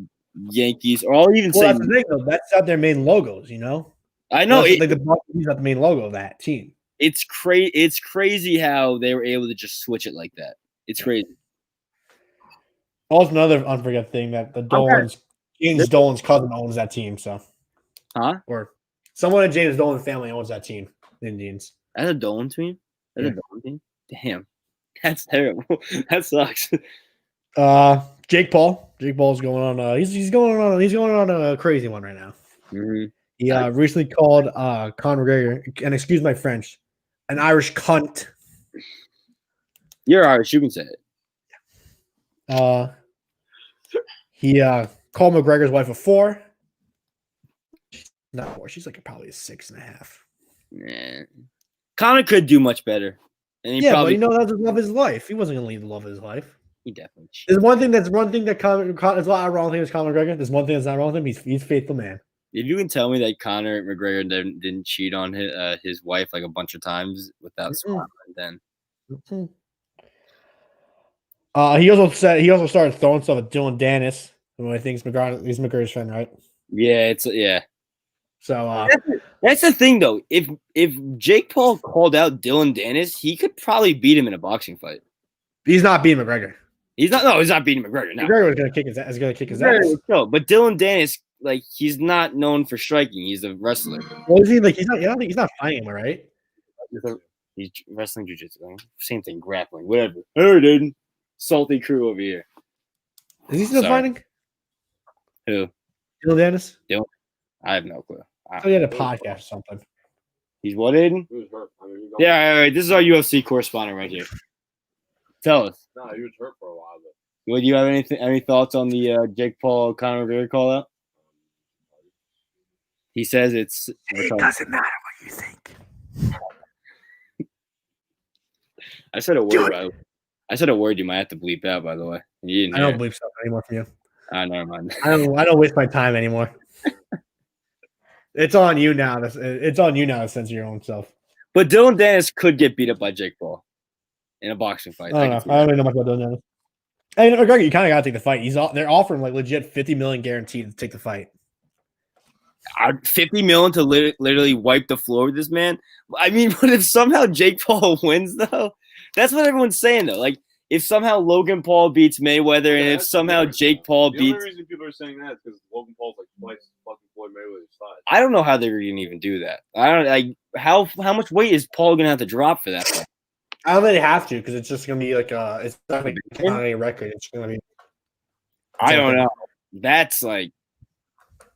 Yankees, or I'll even say that's the thing, though. That's not their main logos, you know. I know the Boston is not the main logo of that team. It's crazy. It's crazy how they were able to just switch it like that. It's crazy. Also, another unforgettable thing that the Dolans, James Dolan's cousin owns that team. So, or someone in James Dolan's family owns that team. Indians. That's a Dolan team. That's a Dolan team. Damn, that's terrible. That sucks. Jake Paul. Jake Paul's going on. He's going on a crazy one right now. Mm-hmm. He recently called Conor McGregor, and excuse my French, an Irish cunt. You're Irish. You can say it. He called McGregor's wife a 4. She's not 4. She's probably a 6.5. Yeah. Conor could do much better. And but that's the love of his life. He wasn't going to leave the love of his life. He definitely. There's one thing that Conor. There's a lot wrong with Conor McGregor. There's one thing that's not wrong with him. He's a faithful man. If you can tell me that Conor McGregor didn't cheat on his wife a bunch of times without smiling, then. He also started throwing stuff at Dylan Dennis, who I think is McGregor's friend, right? Yeah, So that's the thing, though. If Jake Paul called out Dylan Dennis, he could probably beat him in a boxing fight. He's not beating McGregor. He's not beating McGregor. No. McGregor was going to kick his ass. No, but Dylan Dennis, he's not known for striking. He's a wrestler. Well, is he he's not fighting him, right? He's wrestling jiu-jitsu. Same thing, grappling, whatever. Hey, dude. Salty crew over here. Is he still fighting? Who? Dylan Dennis? Dylan? I have no clue. He had a podcast or something. He's what, Aiden? He was hurt. Yeah, all right. This is our UFC correspondent right here. Tell us. No, he was hurt for a while. Would you have any thoughts on the Jake Paul Conor McGregor call out? He says it doesn't matter what you think. I said a word. I said a word you might have to bleep out. By the way, I don't bleep stuff anymore from you. Never mind. I don't waste my time anymore. It's on you now. It's on you now to censor your own self. But Dylan Dennis could get beat up by Jake Paul in a boxing fight. I don't really know much about Dylan Dennis. Hey, McGregor, you kind of got to take the fight. They're offering legit $50 million guaranteed to take the fight. $50 million to literally wipe the floor with this man. I mean, but if somehow Jake Paul wins, though, that's what everyone's saying, though. If somehow Logan Paul beats Mayweather, and if somehow Jake Paul beats, the only reason people are saying that is because Logan Paul's twice fucking Floyd Mayweather's size. I don't know how they're going to even do that. I don't how much weight is Paul going to have to drop for that fight? I don't think they have to because it's just going to be it's not going to be a record. It's going to be. I don't know. That's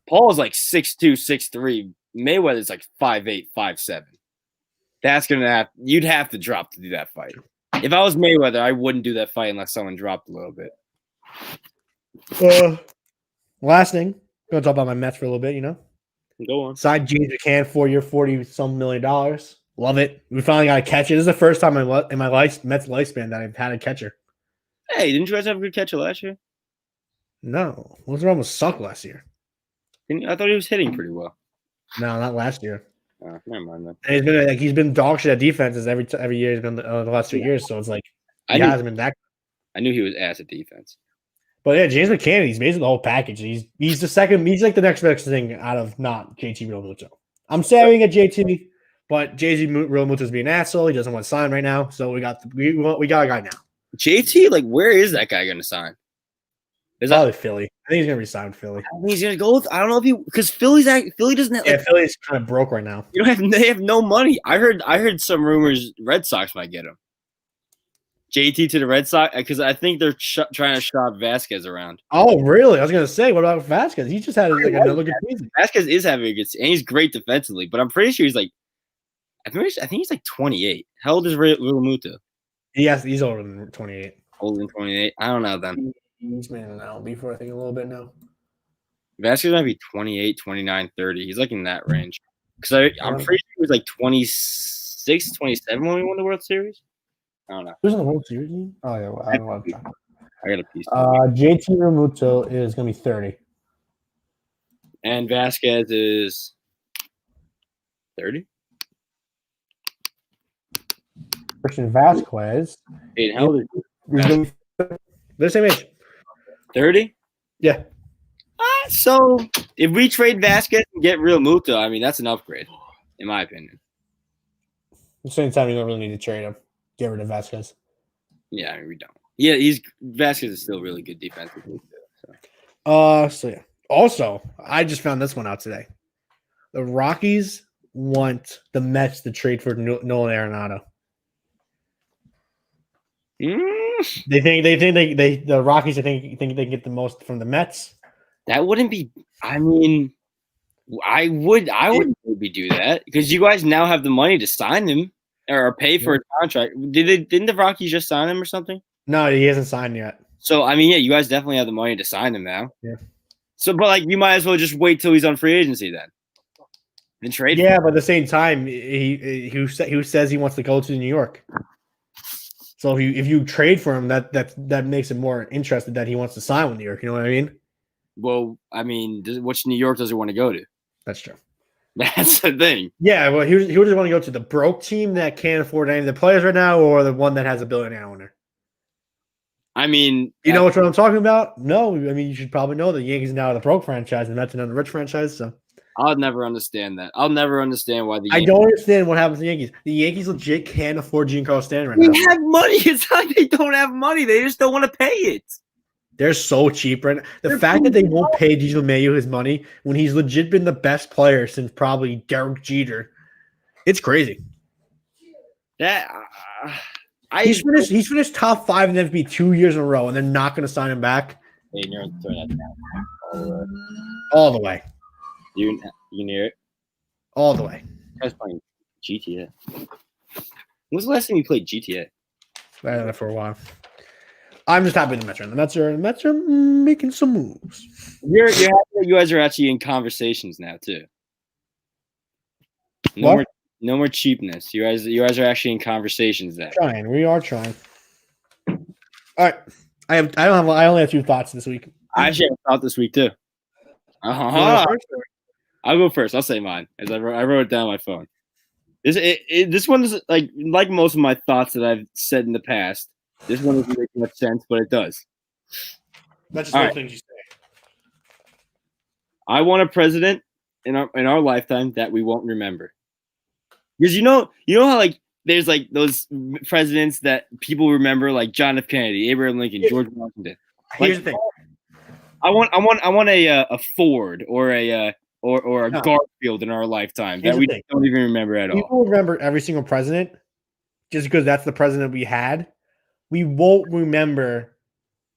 Paul's 6'2", 6'3". Mayweather's 5'8", 5'7". That's you'd have to drop to do that fight. If I was Mayweather, I wouldn't do that fight unless someone dropped a little bit. Last thing, I'm going to talk about my Mets for a little bit, Go on. Signed James McCann, 4-year, $40-some million. Love it. We finally got a catcher. This is the first time in my Mets lifespan that I've had a catcher. Hey, didn't you guys have a good catcher last year? No. Wilson almost sucked last year. I thought he was hitting pretty well. No, not last year. Never mind then. And he's been dog shit at defenses every year. He's been the last 2 years, so it's he hasn't been that. I knew he was ass at defense. But yeah, James McCann, he's basically the whole package. He's the second. He's like the next best thing out of not JT Realmuto. I'm staring at JT, but JT Realmuto's being an asshole. He doesn't want to sign right now, so we got a guy now. JT, like, where is that guy going to sign? Is Probably that Philly. I think he's gonna resign with Philly. I think he's going to go with? I don't know if because Philly doesn't have. Yeah, Like, Philly's kind of broke right now. they have no money. I heard some rumors Red Sox might get him. JT to the Red Sox because I think they're trying to shop Vasquez around. Oh, really? I was gonna say, what about Vasquez? He just had like another good season. Vasquez is having a good season, and he's great defensively, but I'm pretty sure he's like, I think he's like 28. How old is Realmuto? He's older than 28. Older than 28? I don't know then. He's been in MLB for I think a little bit now. Vasquez might be 28, 29, 30. He's like in that range. Because I'm pretty sure he was like 26, 27 when we won the World Series. I don't know. Who's in the World Series? Oh yeah, well, I don't know. I got a piece. JT Realmuto is gonna be 30. And Vasquez is 30. Christian Vasquez. Hey, how old is They're the same age. 30? Yeah. So if we trade Vasquez and get Realmuto, I mean that's an upgrade, in my opinion. At the same time, you don't really need to trade him. Get rid of Vasquez. Yeah, I mean we don't. Yeah, Vasquez is still really good defensively. So yeah. Also, I just found this one out today. The Rockies want the Mets to trade for Nolan Arenado. They think the Rockies think they can get the most from the Mets. That wouldn't be. I mean, I would maybe do that because you guys now have the money to sign him or pay for a contract. Didn't the Rockies just sign him or something? No, he hasn't signed yet. So I mean, yeah, you guys definitely have the money to sign him now. Yeah. So, but like, you might as well just wait till he's on free agency then trade. Yeah, but at the same time, he says he wants to go to New York. So if you trade for him, that makes it more interested that he wants to sign with New York. You know what I mean? Well, I mean, which New York does he want to go to? That's true. That's the thing. Yeah, well, he would just want to go to the broke team that can't afford any of the players right now, or the one that has a billionaire owner. I mean, you know what I'm talking about? No, I mean you should probably know the Yankees are now the broke franchise and that's another rich franchise. So I'll never understand that. I'll never understand why the Yankees. I don't understand what happens to the Yankees. The Yankees legit can't afford Giancarlo Stanton right now. They have money. It's not they don't have money. They just don't want to pay it. They're so cheap right now. The fact that they won't pay DJ LeMahieu his money when he's legit been the best player since probably Derek Jeter, it's crazy. That he's finished top 5 in MVP 2 years in a row, and they're not going to sign him back. Hey, you're throwing that down. All the way. You near it? All the way. I was playing GTA. When's the last time you played GTA? I had that for a while. I'm just happy the Mets are in. The Mets are making some moves. You're happy that you guys are actually in conversations now too. No more cheapness. You guys are actually in conversations now. We are trying. All right. I only have 2 thoughts this week. I actually have a thought this week too. I'll go first. I'll say mine as I wrote it down on my phone. This one is like most of my thoughts that I've said in the past. This one doesn't make much sense, but it does. That's just all things you say. I want a president in our lifetime that we won't remember. Because you know how like there's like those presidents that people remember, like John F. Kennedy, Abraham Lincoln, George Washington. Here's the thing. I want a Ford or a Garfield in our lifetime that we don't even remember at all. People remember every single president just because that's the president we had. We won't remember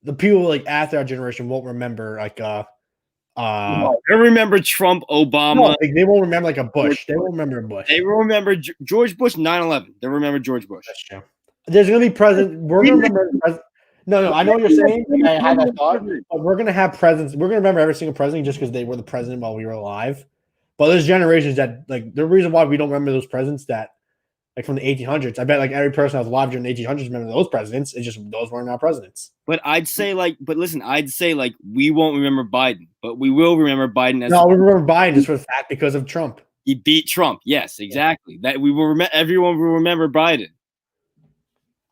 the people like after our generation won't remember like they remember Trump, Obama. No, they won't remember like a Bush. They won't remember a Bush. They will remember George Bush 9/11. They remember George Bush. That's true. There's gonna be president. We're gonna remember. No, I know what you're saying. I had that thought, but we're gonna have presidents. We're gonna remember every single president just because they were the president while we were alive. But there's generations that like the reason why we don't remember those presidents that like from the 1800s. I bet like every person that was alive during the 1800s remember those presidents. It's just those weren't our presidents. But I'd say we won't remember Biden, but we will remember Biden as we remember Biden just for the fact because of Trump. He beat Trump. Yes, exactly. That we will everyone will remember Biden.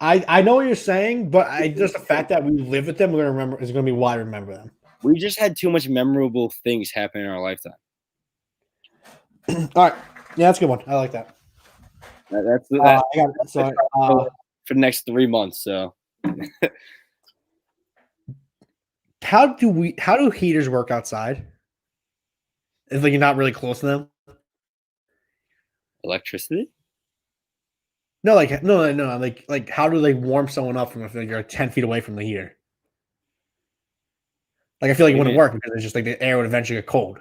I know what you're saying, but just the fact that we live with them, we're gonna remember is gonna be why I remember them. We just had too much memorable things happen in our lifetime. All right, yeah, that's a good one. I like that. That's I got it. So, for the next 3 months. So how do heaters work outside? If like you're not really close to them. electricity. No, like no. Like how do they warm someone up from if you're 10 feet away from the heater? Like I feel like it wouldn't work because it's just like the air would eventually get cold.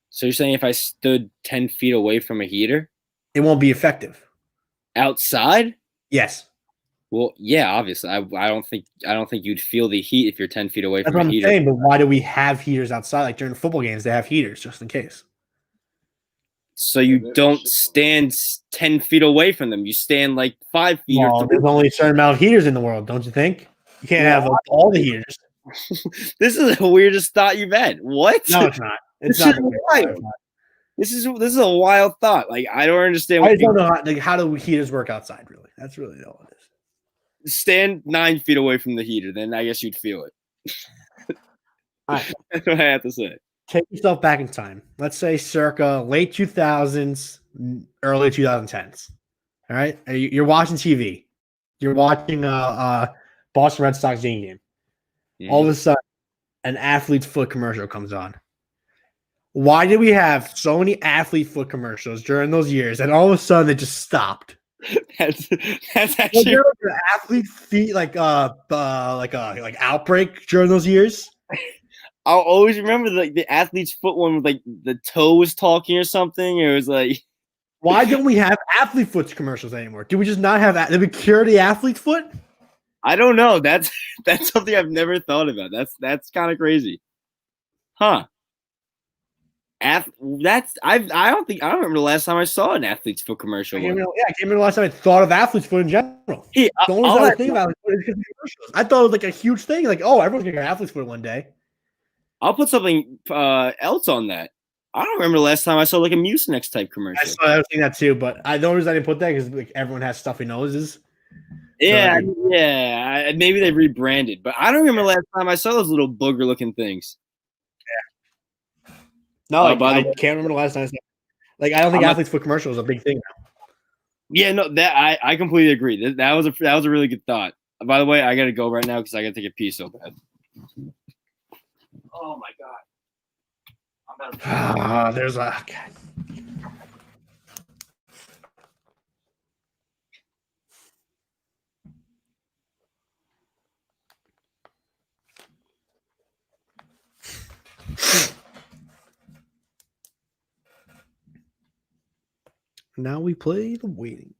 So you're saying if I stood 10 feet away from a heater, It won't be effective. outside? Yes. Well, yeah, obviously. I don't think you'd feel the heat if you're 10 feet away That's from what a I'm heater. saying, but why do we have heaters outside? Like during football games, they have heaters just in case. So you don't stand 10 feet away from them. You stand like 5 feet Well, or 3. there's only a certain amount of heaters in the world, don't you think? You can't have all the heaters. This is the weirdest thought you've had. What? No, it's not. It's This not. is the wild. weirdest thought. This is a wild thought. Like I don't understand. I just don't know how do heaters work outside. Really, that's really all it is. Stand 9 feet away from the heater, then I guess you'd feel it. All right. That's what I have to say. Take yourself back in time. Let's say circa late 2000s, early 2010s. All right, you're watching TV. You're watching Boston Red Sox game. All of a sudden, an athlete's foot commercial comes on. Why did we have so many athlete foot commercials during those years, and all of a sudden they just stopped? That's Was actually there like an athlete feet like outbreak during those years? I'll always remember the athlete's foot one with like the toe was talking or something. It was like, Why don't we have athlete foot commercials anymore? Do we just not have? Did we cure the athlete's foot? I don't know. That's something I've never thought about. That's kind of crazy, huh? I don't remember the last time I saw an athlete's foot commercial. I can't remember the last time I thought of athlete's foot in general. Hey, the only time I think about it is because of commercials. I thought it was like a huge thing. Like, oh, everyone's gonna get athlete's foot one day. I'll put something else on that. I don't remember the last time I saw like a Mucinex type commercial. I was thinking that too, but the only reason I didn't put that because like everyone has stuffy noses. Yeah, maybe they rebranded, but I don't remember the last time I saw those little booger looking things. Yeah. No, I can't remember the last time I saw. Like, I don't think athlete's foot commercial is a big thing now. Yeah, no, that I completely agree. That was a really good thought. By the way, I gotta go right now because I gotta take a pee so bad. Oh my god. There's a. Okay. Now we play the waiting.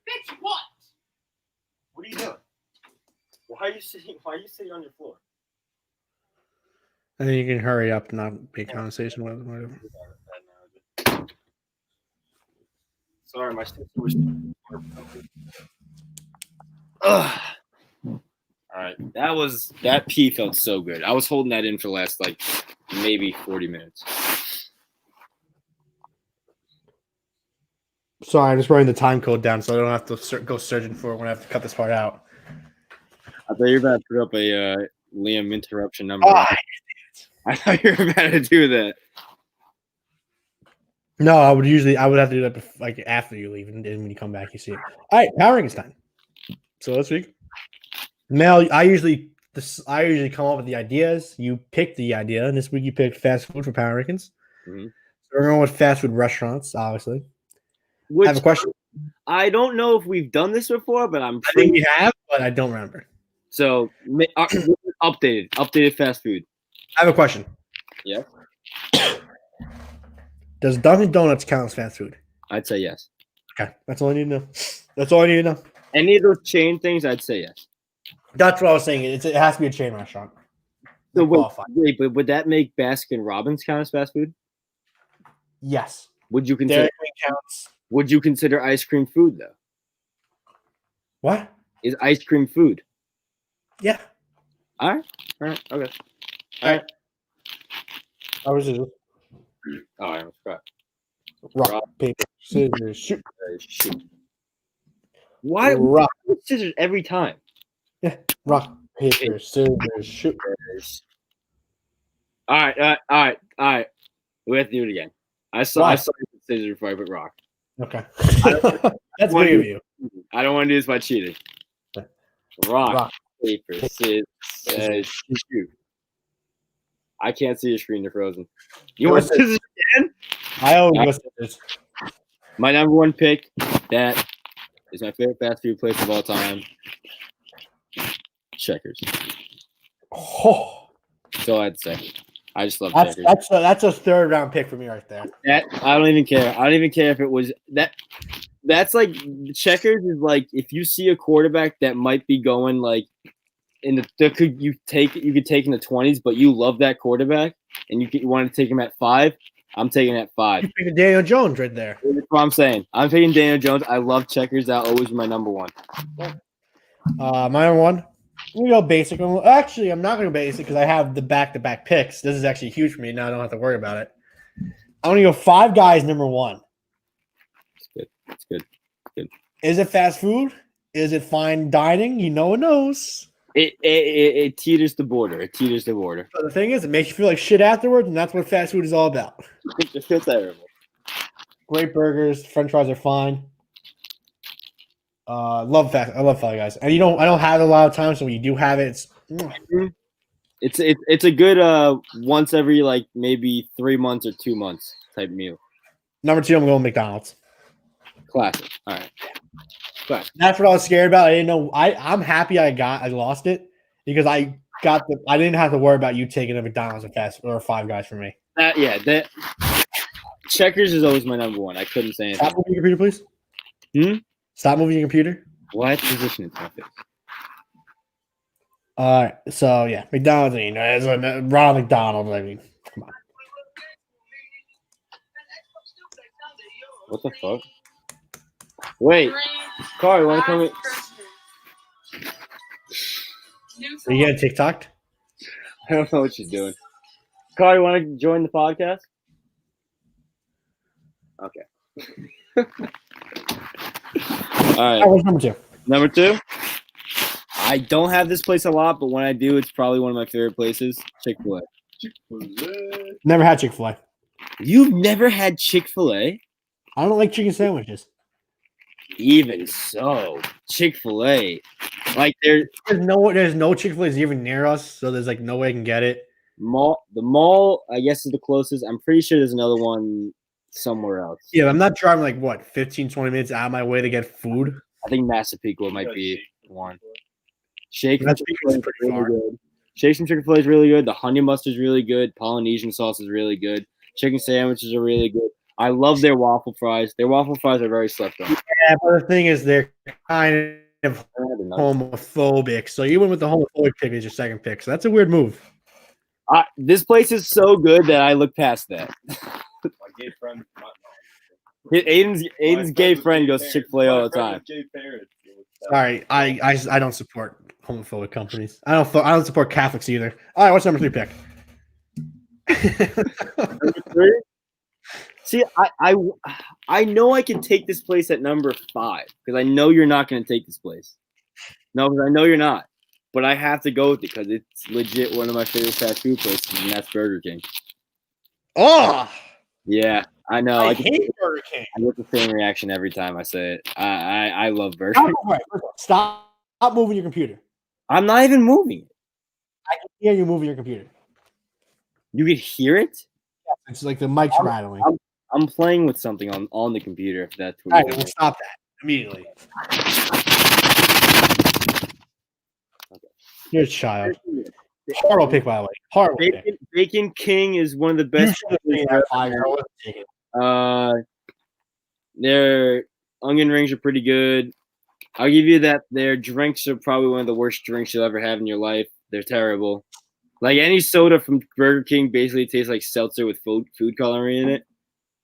Bitch, what? What are you doing? Why are you sitting on your floor? I think you can hurry up and not be a conversation with whatever. Sorry, my sister was. Ugh. All right, that pee felt so good. I was holding that in for the last like maybe 40 minutes. Sorry, I'm just writing the time code down so I don't have to go searching for it when I have to cut this part out. I thought you were about to put up a Liam interruption number. Oh, I thought you were about to do that. No, I would have to do that like after you leave, and then when you come back, you see it. All right, power rankings time. So this week, Mel, I usually come up with the ideas. You pick the idea, and this week you picked fast food for Power Rankings. Mhm. So we're going with fast food restaurants, obviously. Which I have a question. I don't know if we've done this before, but I'm I pretty think we have, but I don't remember. so updated fast food. I have a question. Yeah. Does Dunkin' Donuts count as fast food? I'd say yes. Okay, that's all I need to know. That's all I need to know. Any of those chain things, I'd say yes. That's what I was saying. It has to be a chain restaurant. So Qualify. wait, but would that make Baskin Robbins count as fast food? Yes. Would you consider Dairy Queen counts. Would you consider ice cream food though? What? Is ice cream food? Yeah. All right, okay. All right. I was just Oh, I almost forgot. rock, paper, scissors, shoot. Shoot. Why Rock, scissors every time? rock, paper, scissors, shoot. All right. We have to do it again. I saw scissors before I put rock. Okay. That's big of you. I don't want to do this by cheating. Rock, paper, scissors, shoot. I can't see your screen. They're frozen. You want scissors again? I always go scissors. My number one pick. That is my favorite fast food place of all time. Checkers. Oh, That's all I had to say. I just love that's Checkers. that's a third round pick for me right there. That I don't even care. I don't even care if it was that. That's like Checkers is like if you see a quarterback that might be going like in the you could take in the 20s, but you love that quarterback and you want to take him at 5. I'm taking at 5. You picked Daniel Jones right there. That's what I'm saying. I'm taking Daniel Jones. I love Checkers. That'll always be my number one. My number one. I'm gonna go basic. Actually, I'm not gonna go basic because I have the back-to-back picks. This is actually huge for me. Now I don't have to worry about it. I'm gonna go Five Guys number one. It's good. Is it fast food? Is it fine dining? You know one knows. It teeters the border. But the thing is, it makes you feel like shit afterwards, and that's what fast food is all about. It feels terrible. Great burgers, French fries are fine. I love Five Guys, and I don't have it a lot of times, so when you do have it, It's a good once every like maybe 3 months or 2 months type meal. number two. I'm going McDonald's. Classic. All right. Classic. That's what I was scared about. I didn't know. I'm happy I lost it because I didn't have to worry about you taking a McDonald's or Five Guys for me. That Checkers is always my number one. I couldn't say anything. Stop moving your computer, please. Stop moving your computer. What position is my face? All right. So yeah, McDonald's. As a Ronald McDonald. I mean, come on. What the fuck? Wait, Carl, you want to come in? Are you getting TikTok? I don't know what she's doing. Carl, you want to join the podcast? Okay. All right. What's number two? Number two. I don't have this place a lot, but when I do, it's probably one of my favorite places. Chick-fil-A. Never had Chick-fil-A. You've never had Chick-fil-A? I don't like chicken sandwiches. Even so, Chick-fil-A, like there's no Chick-fil-A's even near us, so there's like no way I can get it. the mall, I guess, is the closest. I'm pretty sure there's another one somewhere else. Yeah, I'm not driving like what 15, 20 minutes out of my way to get food. I think Massapequa might be one. Shake from Massapequa's Chick-fil-A is pretty really far. good. Shakes from Chick-fil-A is really good. The honey mustard is really good. Polynesian sauce is really good. Chicken sandwiches are really good. I love their waffle fries. Their waffle fries are very slept on. Yeah, but the thing is, they're kind of homophobic. So you went with the homophobic pick as your second pick. So that's a weird move. This place is so good that I look past that. My gay friend. Aiden's gay friend goes to Chick-fil-A all the time. Sorry, I don't support homophobic companies. I don't support Catholics either. All right, what's number three pick? Number 3? See, I know I can take this place at number 5 because I know you're not going to take this place. No, because I know you're not. But I have to go with it because it's legit one of my favorite fast food places, and that's Burger King. Oh, Yeah, I know. I hate Burger King. I get the same reaction every time I say it. I love Burger King. Stop moving your computer. I'm not even moving it. I can hear you moving your computer. You could hear it. It's like the mic's rattling. I'm playing with something on the computer. If that's what All you're right, we'll doing. stop that immediately. You're a child. Horrible pick, by the way. Horrible pick. Bacon King is one of the You best. should have taken that fire. I wasn't taking it. Their onion rings are pretty good. I'll give you that. Their drinks are probably one of the worst drinks you'll ever have in your life. They're terrible. Like any soda from Burger King basically tastes like seltzer with food coloring in it,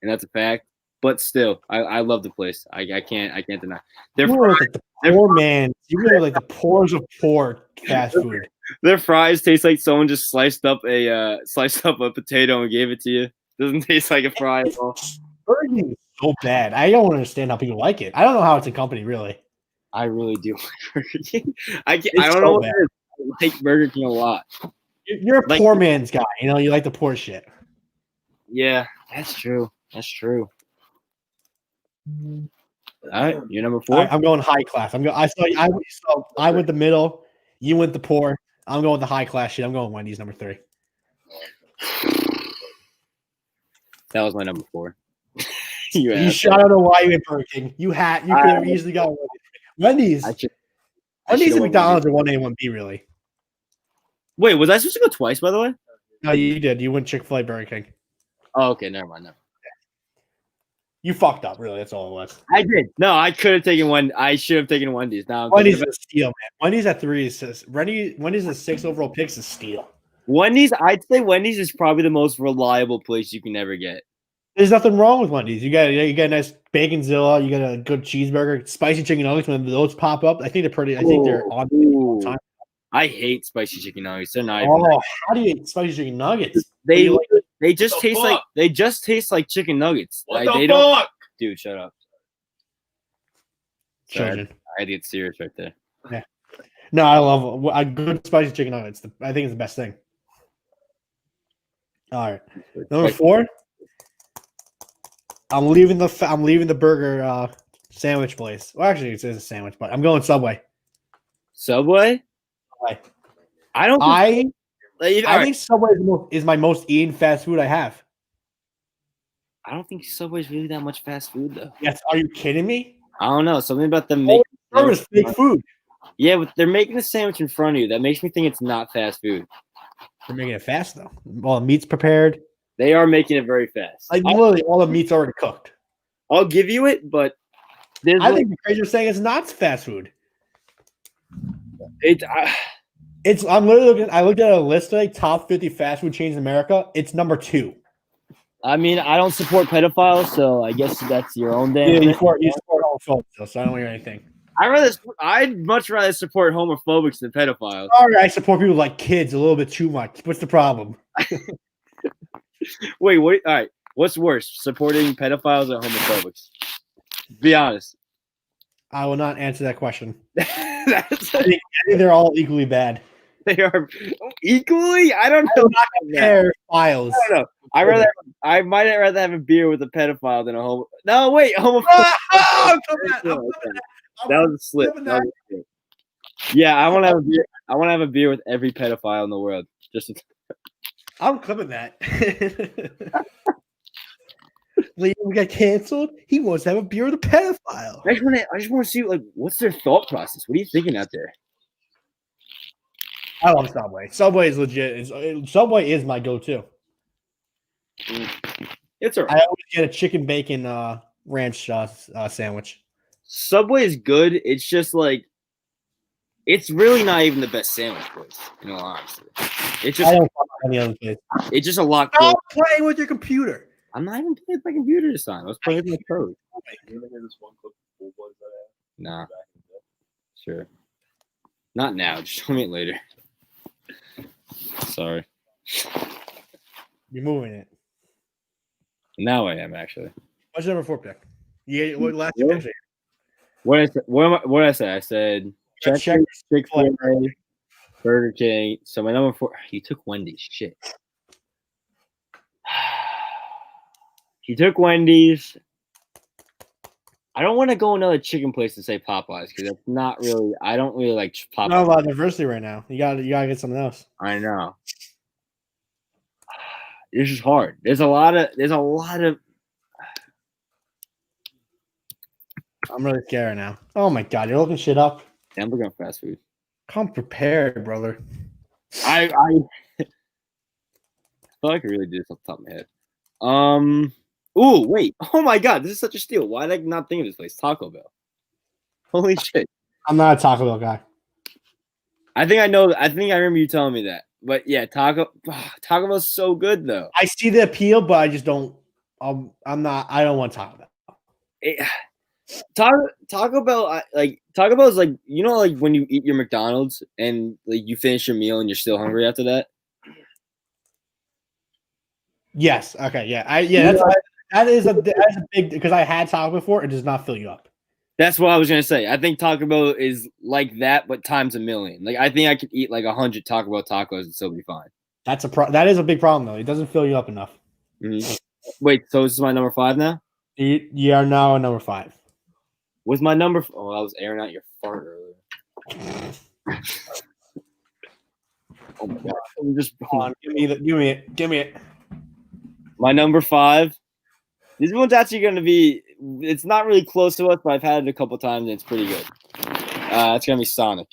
and that's a fact. But still, I love the place. I can't deny. You were like the poor man. You were like the poorest of poor fast food. Their fries taste like someone just sliced up a potato and gave it to you. Doesn't taste like a fry at all. Burger King is so bad. I don't understand how people like it. I don't know how it's a company, really. I really do like Burger King. I don't so know what bad. it is. I like Burger King a lot. You're a poor man's guy. You know, you like the poor shit. Yeah, that's true. That's true. All right, you're number 4. All right, I'm going high class. I went the middle. You went the poor. I'm going with the high class shit. I'm going Wendy's number 3. That was my number 4. You I don't know why you went Burger King. You could have easily got Wendy's. Wendy's and McDonald's are 1A and 1B, really. Wait, was I supposed to go twice, by the way? No, you did. You went Chick-fil-A, Burger King. Oh, okay, never mind. You fucked up, really. That's all it was. I did. No, I could have taken one. I should have taken Wendy's. Now Wendy's is a steal, man. Wendy's at 3 is Wendy's is 6 overall picks is steal. Wendy's, I'd say Wendy's is probably the most reliable place you can ever get. There's nothing wrong with Wendy's. You got a nice baconzilla. You got a good cheeseburger, spicy chicken nuggets. When those pop up, I think they're pretty. I think they're on all the time. I hate spicy chicken nuggets. They're not. How do you eat spicy chicken nuggets? They just taste like chicken nuggets. What like, the they fuck? don't. Dude, shut up. Children. I had to get serious right there. Yeah. No, I love a good spicy chicken nuggets. I think it's the best thing. All right, number 4. I'm leaving the burger sandwich place. Well, actually, it says a sandwich, but I'm going Subway. Subway? I think Subway is my most eaten fast food I have. I don't think Subway's really that much fast food though. Yes, are you kidding me? I don't know. Something about them making is fake food. Yeah, but they're making a sandwich in front of you. That makes me think it's not fast food. They're making it fast though. All the meat's prepared. They are making it very fast. Like literally, all the meat's already cooked. I'll give you it, but I think the crazy saying it's not fast food. I'm literally looking. I looked at a list today, top 50 fast food chains in America. It's number 2. I mean, I don't support pedophiles, so I guess that's your own damn. Yeah, you support homophobes, so I don't hear anything. I'd much rather support homophobics than pedophiles. Sorry, I support people like kids a little bit too much. What's the problem? Wait, what? All right, what's worse, supporting pedophiles or homophobics? Be honest. I will not answer that question. I think they're all equally bad. They are equally. I don't know. Files. I don't know. I might rather have a beer with a pedophile than a homo. No, wait, homophobic. That was a slip. Yeah, I want to have a beer. I want to have a beer with every pedophile in the world. I'm clipping that. Liam got canceled. He wants to have a beer with a pedophile. I just want to see what's their thought process. What are you thinking out there? I love Subway. Subway is legit. Subway is my go-to. It's alright. I always get a chicken bacon ranch sandwich. Subway is good. It's just it's really not even the best sandwich place. In all honesty, it's just I don't fuck any other place. It's just a lot. Stop playing with your computer. I'm not even playing with my computer this time. I was playing with my code. Nah. Sure. Not now. Just show me it later. Sorry. You're moving it. Now I am actually. What's your number 4 pick? Yeah, what last two picks? What did I say? I said Chick-fil-A, Burger King. So my number 4. You took Wendy's. Shit. He took Wendy's. I don't want to go another chicken place and say Popeyes because that's not really. I don't really like Popeyes. Not a lot of diversity right now. You gotta get something else. I know. This is hard. There's a lot of. I'm really scared right now. Oh my god, you're looking shit up. I'm looking at fast food. Come prepared, brother. I feel like I really did this off the top of my head. Ooh, wait. Oh my god, this is such a steal. Why did I not think of this place? Taco Bell. Holy shit. I'm not a Taco Bell guy. I think I know. I think I remember you telling me that. But yeah, Taco Bell's so good though. I see the appeal, but I just don't. I'm not. I don't want Taco Bell. Taco Bell, Taco Bell is like, you know, like when you eat your McDonald's and like you finish your meal and you're still hungry after that. Yes. Okay. Yeah. That is a big because I had Taco before. It does not fill you up. That's what I was gonna say. I think Taco Bell is like that, but times a million. Like I think I could eat like 100 Taco Bell tacos and still be fine. That is a big problem though. It doesn't fill you up enough. Mm-hmm. Wait, so this is my number 5 now? You are now number 5. Was my number? Oh, I was airing out your fart earlier. Oh my god! Just Come on, give me it. My number 5. This one's actually going to be. It's not really close to us, but I've had it a couple times and it's pretty good. It's going to be Sonic.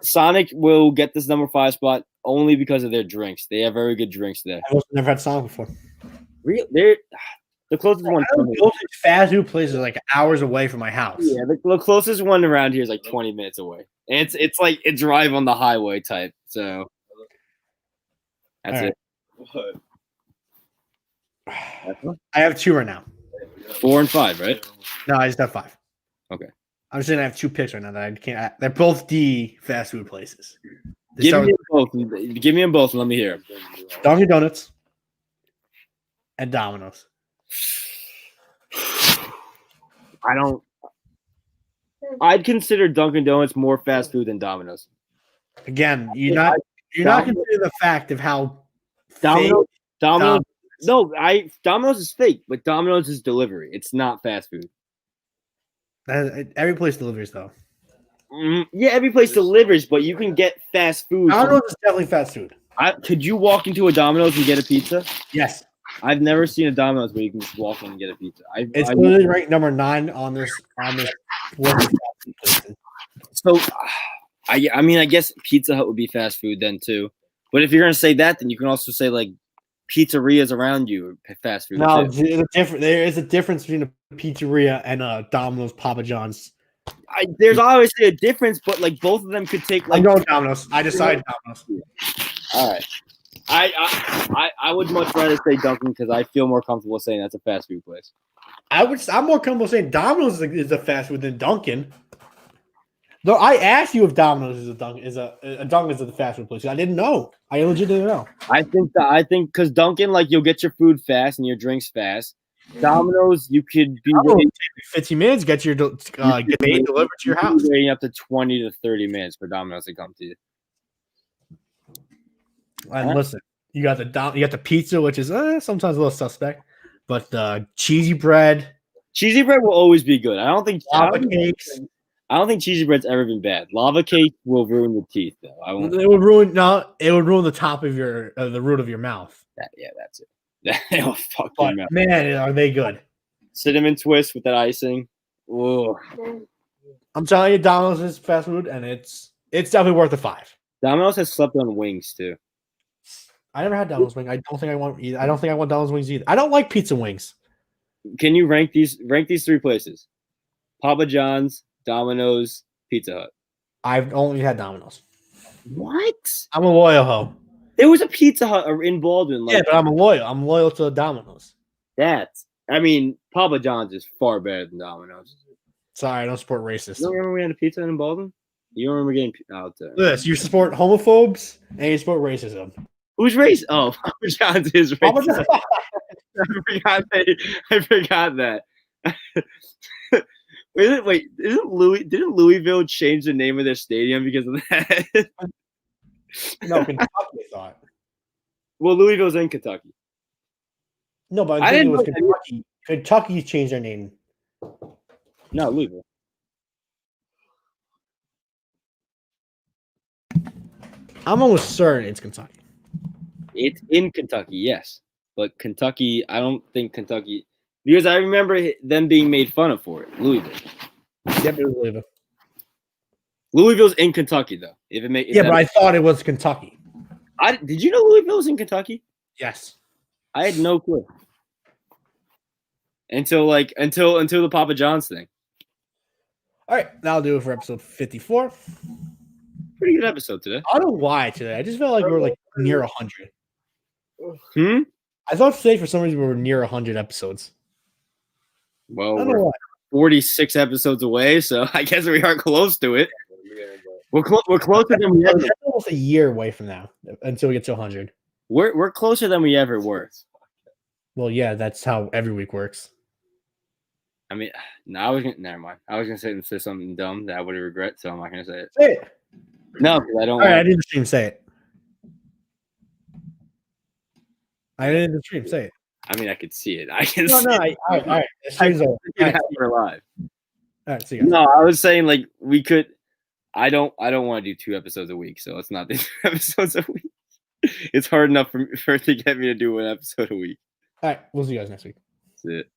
Sonic will get this number 5 spot only because of their drinks. They have very good drinks there. I've never had Sonic before. They're the closest one. Those fast food places are like hours away from my house. Yeah, the closest one around here is like 20 minutes away. And it's like a drive on the highway type. So that's it. What? I have 2 right now. 4 and 5, right? No, I just have 5. Okay. I'm saying I have 2 picks right now that I can't. They're both D fast food places. Give me them both and let me hear them. Dunkin' Donuts and Domino's. I'd consider Dunkin' Donuts more fast food than Domino's. Again, you're not considering the fact of how Domino's. No, Domino's is fake, but Domino's is delivery. It's not fast food. Every place delivers though. Yeah, every place delivers, but you can get fast food. Domino's is definitely fast food. Could you walk into a Domino's and get a pizza? Yes. I've never seen a Domino's where you can just walk in and get a pizza. It's literally ranked number 9 on this. So, I mean, I guess Pizza Hut would be fast food then too. But if you're gonna say that, then you can also say like pizzerias around you are fast food. No, there is a difference between a pizzeria and a Domino's, Papa John's. There's obviously a difference, but like both of them could take. Like, I know Domino's. I decided Domino's. All right. I would much rather say Dunkin' because I feel more comfortable saying that's a fast food place. I'm more comfortable saying Domino's is a fast food than Dunkin'. Though I asked you if Domino's is a Dunkin' is a fast food place. I didn't know. I legit didn't know. I think because Dunkin', like, you'll get your food fast and your drinks fast. Domino's, you could be waiting 15 minutes, get your get delivered to your house. Waiting up to 20 to 30 minutes for Domino's to come to you. And listen, you got the pizza, which is sometimes a little suspect, but cheesy bread. Cheesy bread will always be good. I don't think cakes. I don't think cheesy bread's ever been bad. Lava cake will ruin your teeth, though. It would ruin the top of the root of your mouth. Yeah, that's it. That'll fuck your mouth. Man, are they good? Cinnamon twist with that icing. Whoa. I'm telling you, Domino's is fast food, and it's definitely worth a 5. Domino's has slept on wings too. I never had Domino's wings. I don't think I want either. I don't think I want Domino's wings either. I don't like pizza wings. Can you rank these 3 places? Papa John's, Domino's, Pizza Hut. I've only had Domino's. What? I'm a loyal hoe. There was a Pizza Hut in Baldwin. Yeah, but I'm loyal. I'm loyal to Domino's. Papa John's is far better than Domino's. Sorry, I don't support racists. You don't remember we had a pizza in Baldwin? You don't remember getting out there? Yes, you support homophobes and you support racism. Who's racist? Oh, Papa John's is racist. I forgot that. Didn't Louisville change the name of their stadium because of that? No, Kentucky thought. Well, Louisville's in Kentucky. No, but I think it was Kentucky. Kentucky changed their name. No, Louisville. I'm almost certain it's Kentucky. It's in Kentucky, yes, but Kentucky. I don't think Kentucky because I remember them being made fun of for it. Louisville. Yep, it was Louisville. Louisville's in Kentucky though. But I thought it was Kentucky. Did you know Louisville's in Kentucky? Yes. I had no clue until the Papa John's thing. All right, that'll do it for episode 54. Pretty good episode today. I don't know why today. I just felt like we were like near 100. Hmm. I thought today for some reason we were near 100 episodes. Well, I don't know we're why. 46 episodes away, so I guess we are close to it. We're closer than we ever. That's almost a year away from now until we get to 100. We're closer than we ever were. Well, yeah, that's how every week works. I mean, no, I was gonna never mind. I was gonna say something dumb that I would regret, so I'm not gonna say it. Say it. No, because I don't. All right, I didn't stream. Say it. I didn't stream. Say it. I mean, I could see it. I can. No, see no. it. All right. The stream's over. You have it live. All right, see you guys. No, I was saying like we could. I don't want to do 2 episodes a week, so let's not do 2 episodes a week. It's hard enough for it to get me to do 1 episode a week. All right, we'll see you guys next week. That's it.